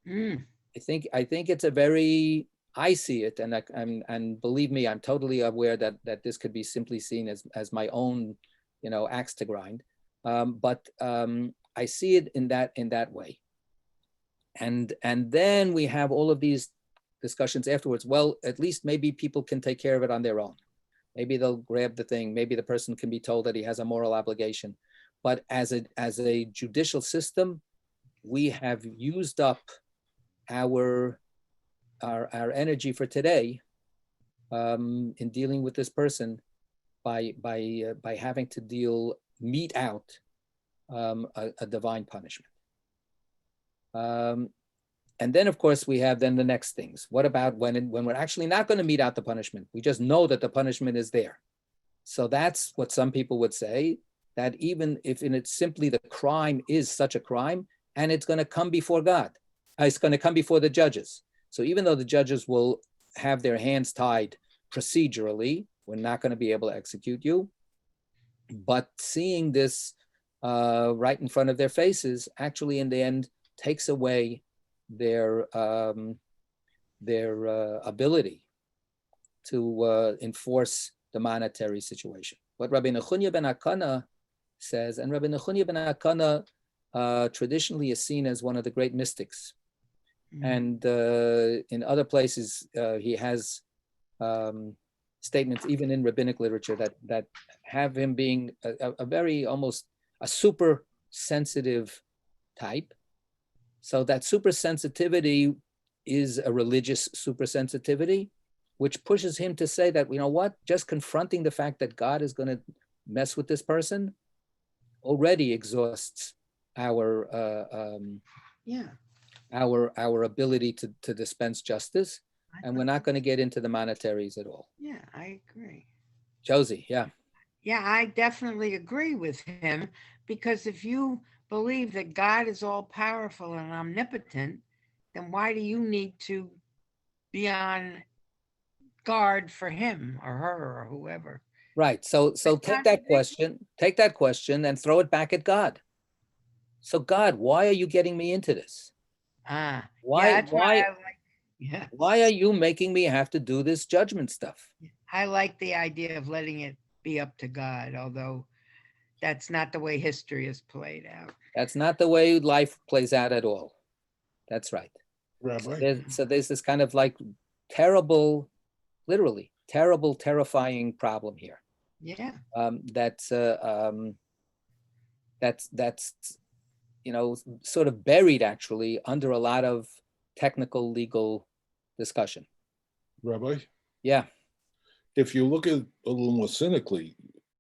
I think it's a very, I see it, and believe me, I'm totally aware that this could be simply seen as my own, axe to grind. But I see it in that way. And then we have all of these discussions afterwards. Well, at least maybe people can take care of it on their own. Maybe they'll grab the thing. Maybe the person can be told that he has a moral obligation. But as a judicial system, we have used up our energy for today in dealing with this person by having to mete out a divine punishment. And then, of course, we have then the next things. What about when we're actually not going to mete out the punishment? We just know that the punishment is there. So that's what some people would say, that even if it's simply the crime is such a crime, and it's going to come before God. It's going to come before the judges. So even though the judges will have their hands tied procedurally, we're not going to be able to execute you. But seeing this right in front of their faces, actually in the end, takes away their ability to enforce the monetary situation. What Rabbi Nechunya ben Akana says, and Rabbi Nechunya ben Akana traditionally is seen as one of the great mystics. And in other places, he has statements, even in rabbinic literature, that have him being a very almost a super sensitive type. So that super sensitivity is a religious super sensitivity, which pushes him to say that, just confronting the fact that God is going to mess with this person already exhausts our ability to dispense justice, and we're not going to get into the monetaries at all. Yeah, I agree. Josie, yeah. Yeah, I definitely agree with him, because if you believe that God is all powerful and omnipotent, then why do you need to be on guard for him or her or whoever? Right. So take that question and throw it back at God. So God, why are you getting me into this? Ah, Why, yeah, that's why why, I like, yeah, why are you making me have to do this judgment stuff? I like the idea of letting it be up to God, although that's not the way history is played out. That's not the way life plays out at all. That's right. Rabbi? So there's this kind of like terrible, literally terrible, terrifying problem here. Yeah, That's sort of buried actually under a lot of technical legal discussion. Rabbi, Yeah. if you look at it a little more cynically,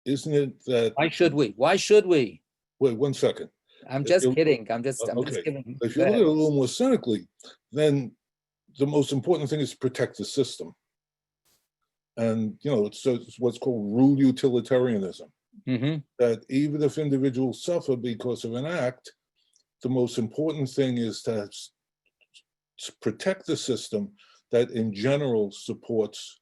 isn't it that, Why should we? Why should we? wait 1 second. I'm If just you- kidding. I'm just Okay, giving. if Go you look at ahead. it a little more cynically, then the most important thing is to protect the system. And, it's what's called rule utilitarianism, Mhm. that even if individuals suffer because of an act, the most important thing is to protect the system that in general supports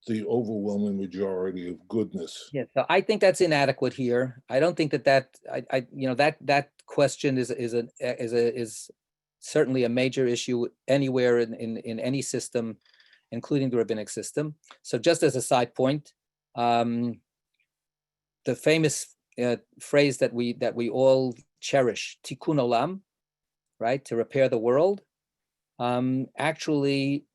the overwhelming majority of goodness. Yeah, so I think that's inadequate here. I don't think that question is certainly a major issue anywhere in any system, including the rabbinic system. So just as a side point, the famous phrase that we all cherish, tikkun olam, right, to repair the world. Actually,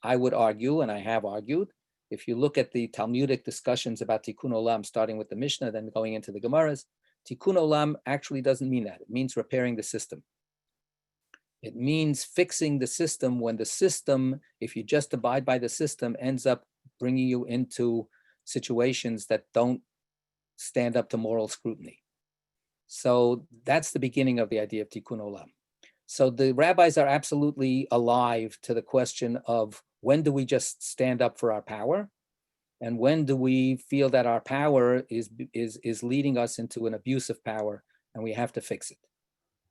I would argue, and I have argued, if you look at the Talmudic discussions about tikkun olam, starting with the Mishnah, then going into the Gemaras, tikkun olam actually doesn't mean that. It means repairing the system. It means fixing the system when the system, if you just abide by the system, ends up bringing you into situations that don't stand up to moral scrutiny. So that's the beginning of the idea of tikkun olam. So the rabbis are absolutely alive to the question of when do we just stand up for our power, and when do we feel that our power is leading us into an abuse of power, and we have to fix it.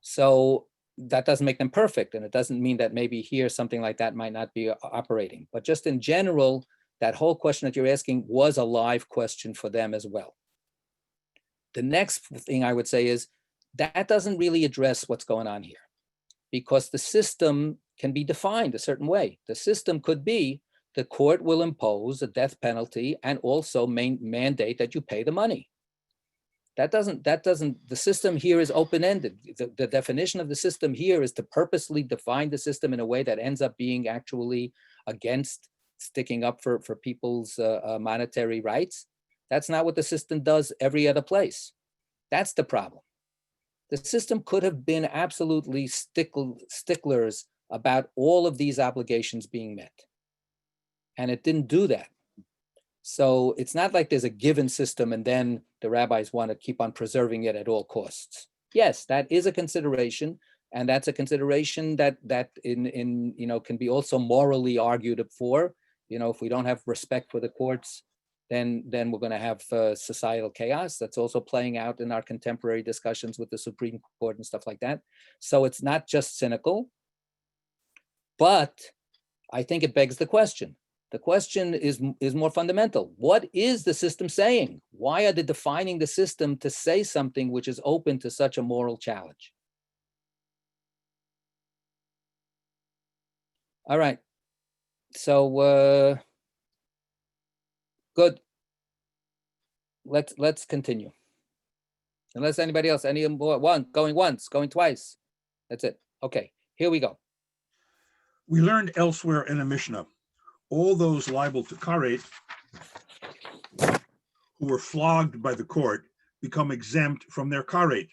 So that doesn't make them perfect, and it doesn't mean that maybe here something like that might not be operating. But just in general, that whole question that you're asking was a live question for them as well. The next thing I would say is that doesn't really address what's going on here, because the system can be defined a certain way. The system could be the court will impose a death penalty and also mandate that you pay the money. The system here is open-ended. The definition of the system here is to purposely define the system in a way that ends up being actually against sticking up for people's monetary rights. That's not what the system does every other place. That's the problem. The system could have been absolutely sticklers about all of these obligations being met. And it didn't do that. So it's not like there's a given system and then the rabbis want to keep on preserving it at all costs. Yes, that is a consideration. And that's a consideration that can be also morally argued for. If we don't have respect for the courts, then we're going to have societal chaos. That's also playing out in our contemporary discussions with the Supreme Court and stuff like that. So it's not just cynical, but I think it begs the question. The question is more fundamental. What is the system saying? Why are they defining the system to say something which is open to such a moral challenge? All right. So good. Let's continue. Unless anybody else, any more, going once, going twice. That's it. Okay, here we go. We learned elsewhere in a Mishnah, all those liable to karet who were flogged by the court become exempt from their karet,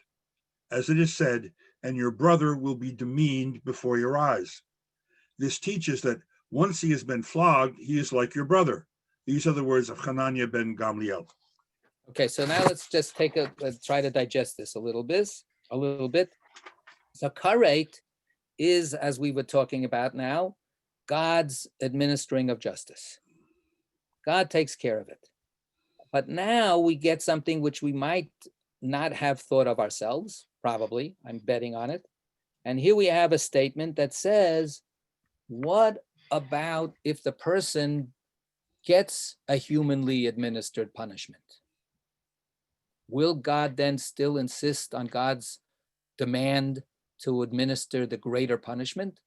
as it is said, and your brother will be demeaned before your eyes. This teaches that once he has been flogged, he is like your brother. These are the words of Hananiah ben Gamliel. Okay, so now let's just try to digest this a little bit. So karet is, as we were talking about now, God's administering of justice. God takes care of it. But now we get something which we might not have thought of ourselves, probably, I'm betting on it. And here we have a statement that says, what about if the person gets a humanly administered punishment? Will God then still insist on God's demand to administer the greater punishment?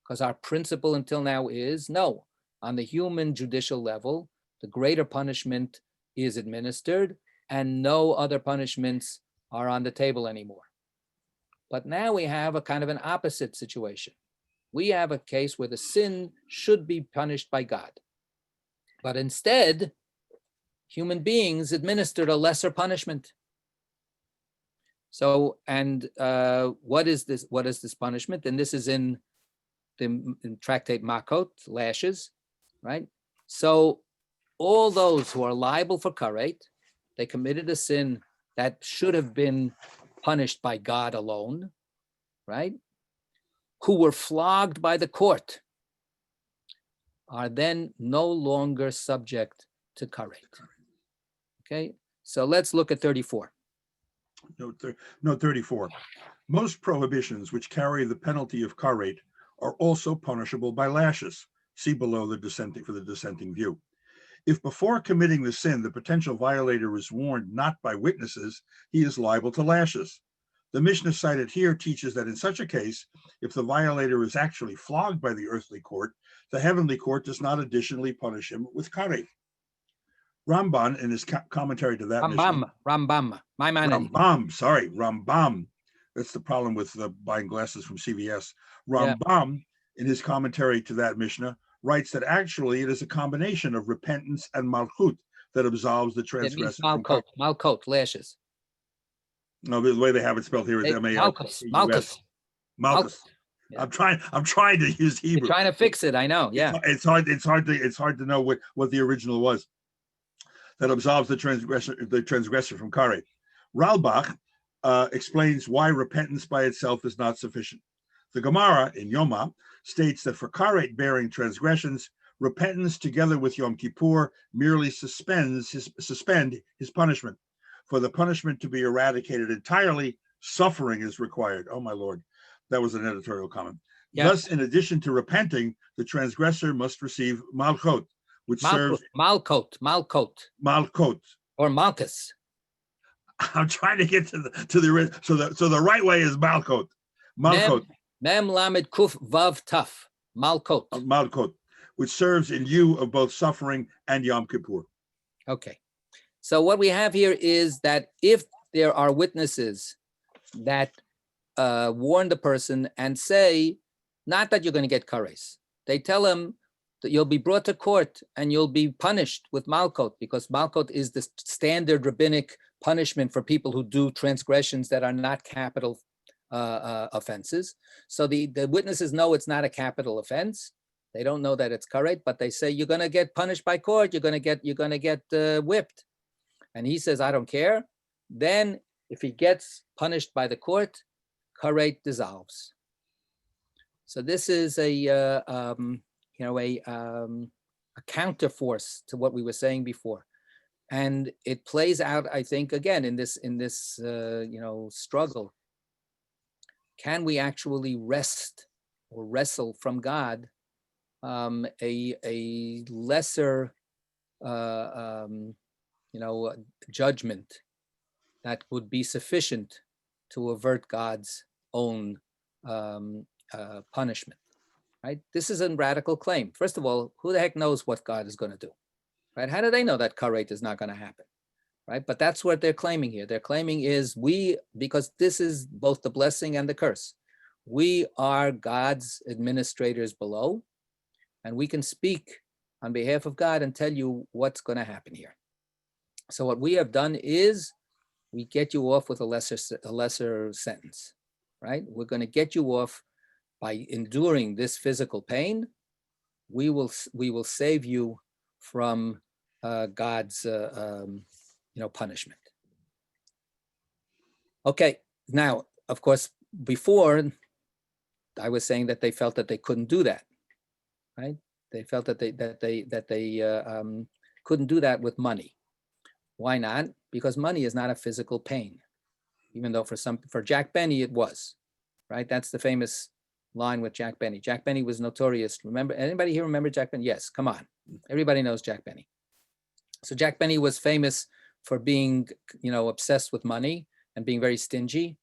Because our principle until now is no, on the human judicial level, the greater punishment is administered and no other punishments are on the table anymore. But now we have a kind of an opposite situation. We have a case where the sin should be punished by God. But instead, human beings administered a lesser punishment. So, and what is this? What is this punishment? And this is in tractate Makot, lashes, right? So all those who are liable for karet, they committed a sin that should have been punished by God alone, right? Who were flogged by the court are then no longer subject to karet. Okay, so let's look at 34. Note 34. Most prohibitions which carry the penalty of karet are also punishable by lashes. See below the dissenting view. If before committing the sin, the potential violator is warned not by witnesses, he is liable to lashes. The Mishnah cited here teaches that in such a case, if the violator is actually flogged by the earthly court, the heavenly court does not additionally punish him with karet. Ramban, in his commentary to that Rambam, my man. Rambam. That's the problem with buying glasses from CVS. Rambam, in his commentary to that Mishnah, writes that actually it is a combination of repentance and malchut that absolves the transgressor. Malchut, lashes. No, the way they have it spelled here is Malchus. Yeah. I'm trying to use Hebrew. You're trying to fix it, I know. Yeah. It's hard to know what the original was. That absolves the transgressor from karet. Ralbach explains why repentance by itself is not sufficient. The Gemara in Yoma states that for karet bearing transgressions, repentance together with Yom Kippur merely suspend his punishment. For the punishment to be eradicated entirely, suffering is required. Oh my Lord, that was an editorial comment. Yeah. Thus, in addition to repenting, the transgressor must receive malchot, which serves malchot or malchus. I'm trying to get to the so the right way is malchot. Mem lamed kuf vav taf. Malchot, which serves in lieu of both suffering and Yom Kippur. Okay, so what we have here is that if there are witnesses that warn the person and say, not that you're going to get kares, they tell him that you'll be brought to court and you'll be punished with malchot, because malchot is the standard rabbinic punishment for people who do transgressions that are not capital offenses. So the witnesses know it's not a capital offense. They don't know that it's karet, but they say you're going to get punished by court. You're going to get whipped, and he says I don't care. Then if he gets punished by the court, karet dissolves. So this is a counterforce to what we were saying before, and it plays out, I think, again in this struggle. Can we actually wrest or wrestle from God a lesser judgment that would be sufficient to avert God's own punishment? Right? This is a radical claim. First of all, who the heck knows what God is going to do? Right? How do they know that karet is not going to happen? Right? But that's what they're claiming here. They're claiming is because this is both the blessing and the curse. We are God's administrators below, and we can speak on behalf of God and tell you what's going to happen here. So what we have done is we get you off with a lesser sentence, right? We're going to get you off by enduring this physical pain. We will save you from God's punishment. Okay, now, of course, before I was saying that they felt that they couldn't do that, right? They felt that they couldn't do that with money. Why not? Because money is not a physical pain, even though for Jack Benny it was, right? That's the famous line with Jack Benny. Jack Benny was notorious. Remember, anybody here remember Jack Benny? Yes, come on. Everybody knows Jack Benny. So Jack Benny was famous for being, obsessed with money and being very stingy.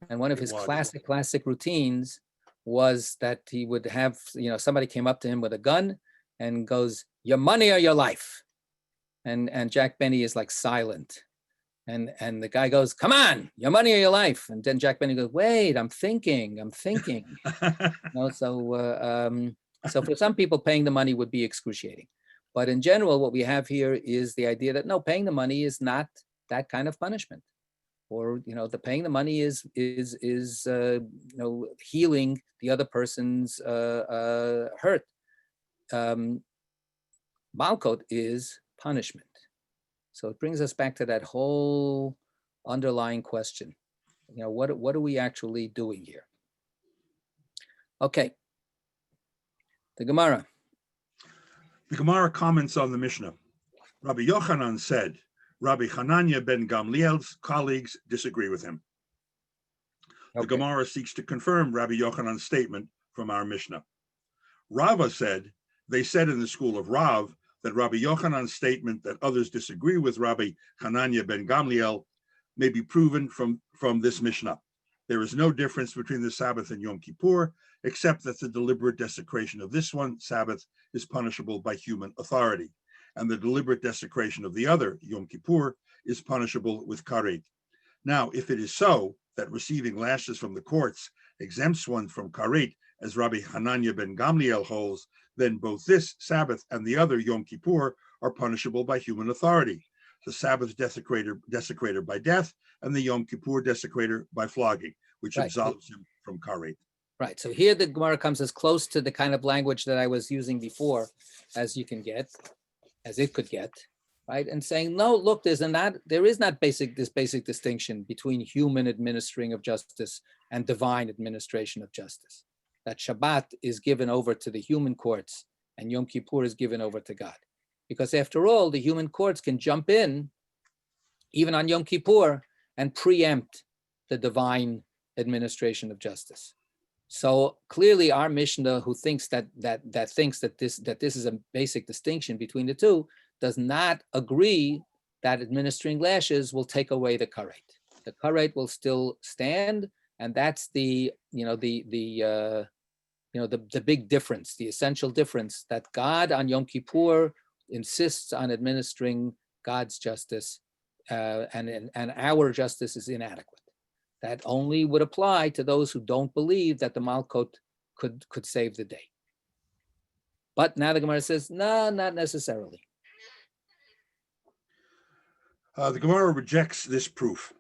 And one of his Illogical. classic routines was that he would have, somebody came up to him with a gun and goes, "Your money or your life." And Jack Benny is like silent. And the guy goes, "Come on, your money or your life." And then Jack Benny goes, "Wait, I'm thinking. So for some people, paying the money would be excruciating. But in general, what we have here is the idea that no, paying the money is not that kind of punishment. Or, the paying the money is healing the other person's hurt. Malkut is punishment. So it brings us back to that whole underlying question. What are we actually doing here? Okay. The Gemara. The Gemara comments on the Mishnah. Rabbi Yochanan said, Rabbi Hanania ben Gamliel's colleagues disagree with him. The Okay. Gemara seeks to confirm Rabbi Yochanan's statement from our Mishnah. Rava said, they said in the school of Rav that Rabbi Yochanan's statement that others disagree with Rabbi Hanania ben Gamliel may be proven from this Mishnah. There is no difference between the Sabbath and Yom Kippur, except that the deliberate desecration of this one, Sabbath, is punishable by human authority, and the deliberate desecration of the other, Yom Kippur, is punishable with karet. Now, if it is so that receiving lashes from the courts exempts one from karet, as Rabbi Hanania ben Gamliel holds, then both this Sabbath and the other Yom Kippur are punishable by human authority. The Sabbath desecrator by death, and the Yom Kippur desecrator by flogging, which Right. absolves him from karet. Right. So here the Gemara comes as close to the kind of language that I was using before as it could get, right? And saying, no, look, there is not this basic distinction between human administering of justice and divine administration of justice. That Shabbat is given over to the human courts and Yom Kippur is given over to God. Because after all, the human courts can jump in, even on Yom Kippur, and preempt the divine administration of justice. So clearly, our Mishnah, who thinks that this is a basic distinction between the two, does not agree that administering lashes will take away the karet. The karet will still stand, and that's the big difference, the essential difference, that God on Yom Kippur insists on administering God's justice, and our justice is inadequate. That only would apply to those who don't believe that the Malkut could save the day. But now the Gemara says, no, not necessarily. The Gemara rejects this proof.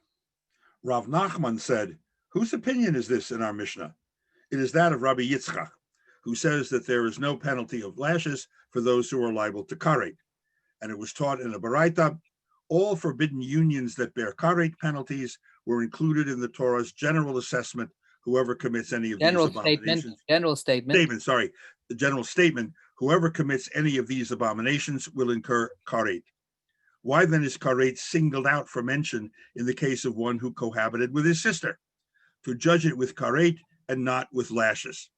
Rav Nachman said, whose opinion is this in our Mishnah? It is that of Rabbi Yitzchak, who says that there is no penalty of lashes for those who are liable to karet. And it was taught in a Baraita, all forbidden unions that bear karet penalties were included in the Torah's general assessment. Whoever commits any of these abominations. The general statement, whoever commits any of these abominations will incur karet. Why then is karet singled out for mention in the case of one who cohabited with his sister? To judge it with karet and not with lashes.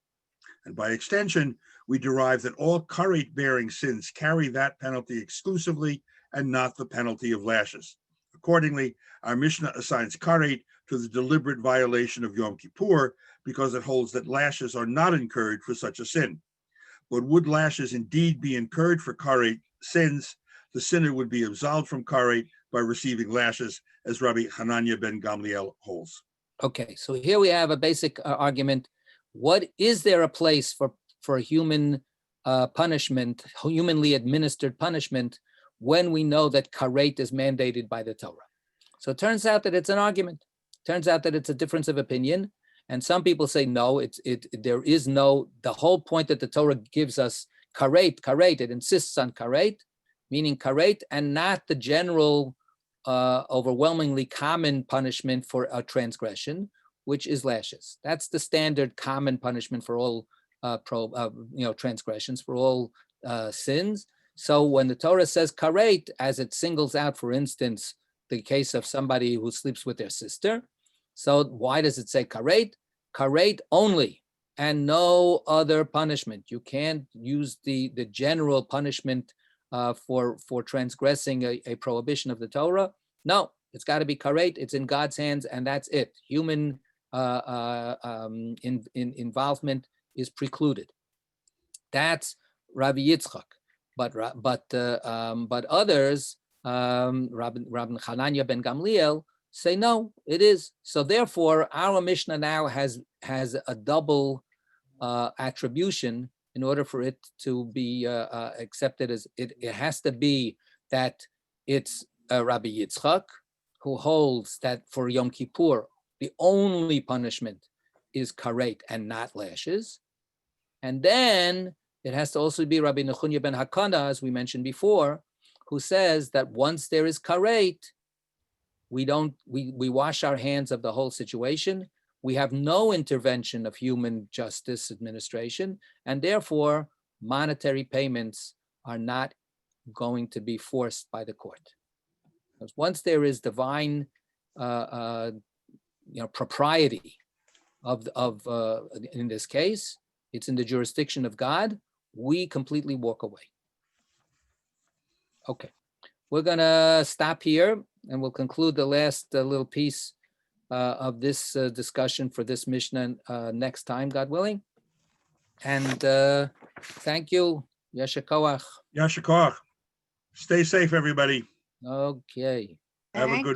And by extension, we derive that all karet-bearing sins carry that penalty exclusively and not the penalty of lashes. Accordingly, our Mishnah assigns karet to the deliberate violation of Yom Kippur because it holds that lashes are not incurred for such a sin. But would lashes indeed be incurred for karet sins, the sinner would be absolved from karet by receiving lashes, as Rabbi Hanania ben Gamliel holds. Okay, so here we have a basic argument. What is there a place for human punishment, humanly administered punishment, when we know that karet is mandated by the Torah? So it turns out that it's an argument. Turns out that it's a difference of opinion. And some people say, no, there is no, the whole point that the Torah gives us karet, it insists on karet, meaning karet, and not the general, overwhelmingly common punishment for a transgression, which is lashes. That's the standard common punishment for all transgressions, for all sins. So when the Torah says karet, as it singles out, for instance, the case of somebody who sleeps with their sister, so why does it say karet? Karet only, and no other punishment. You can't use the general punishment for transgressing a prohibition of the Torah. No, it's got to be karet. It's in God's hands, and that's it. Human involvement is precluded. That's Rabbi Yitzchak, but others, Rabbi Hanania ben Gamliel, say no, it is. So therefore, our Mishnah now has a double attribution. In order for it to be accepted as it has to be that it's Rabbi Yitzchak who holds that for Yom Kippur the only punishment is karet and not lashes, and then it has to also be Rabbi Nechunya ben Hakana, as we mentioned before, who says that once there is karet, we wash our hands of the whole situation. We have no intervention of human justice administration, and therefore monetary payments are not going to be forced by the court. Because once there is divine, propriety of in this case, it's in the jurisdiction of God. We completely walk away. Okay, we're gonna stop here, and we'll conclude the last little piece of this discussion for this Mishnah next time, God willing. And thank you. Yasher koach. Yasher koach. Stay safe, everybody. Okay. Have a good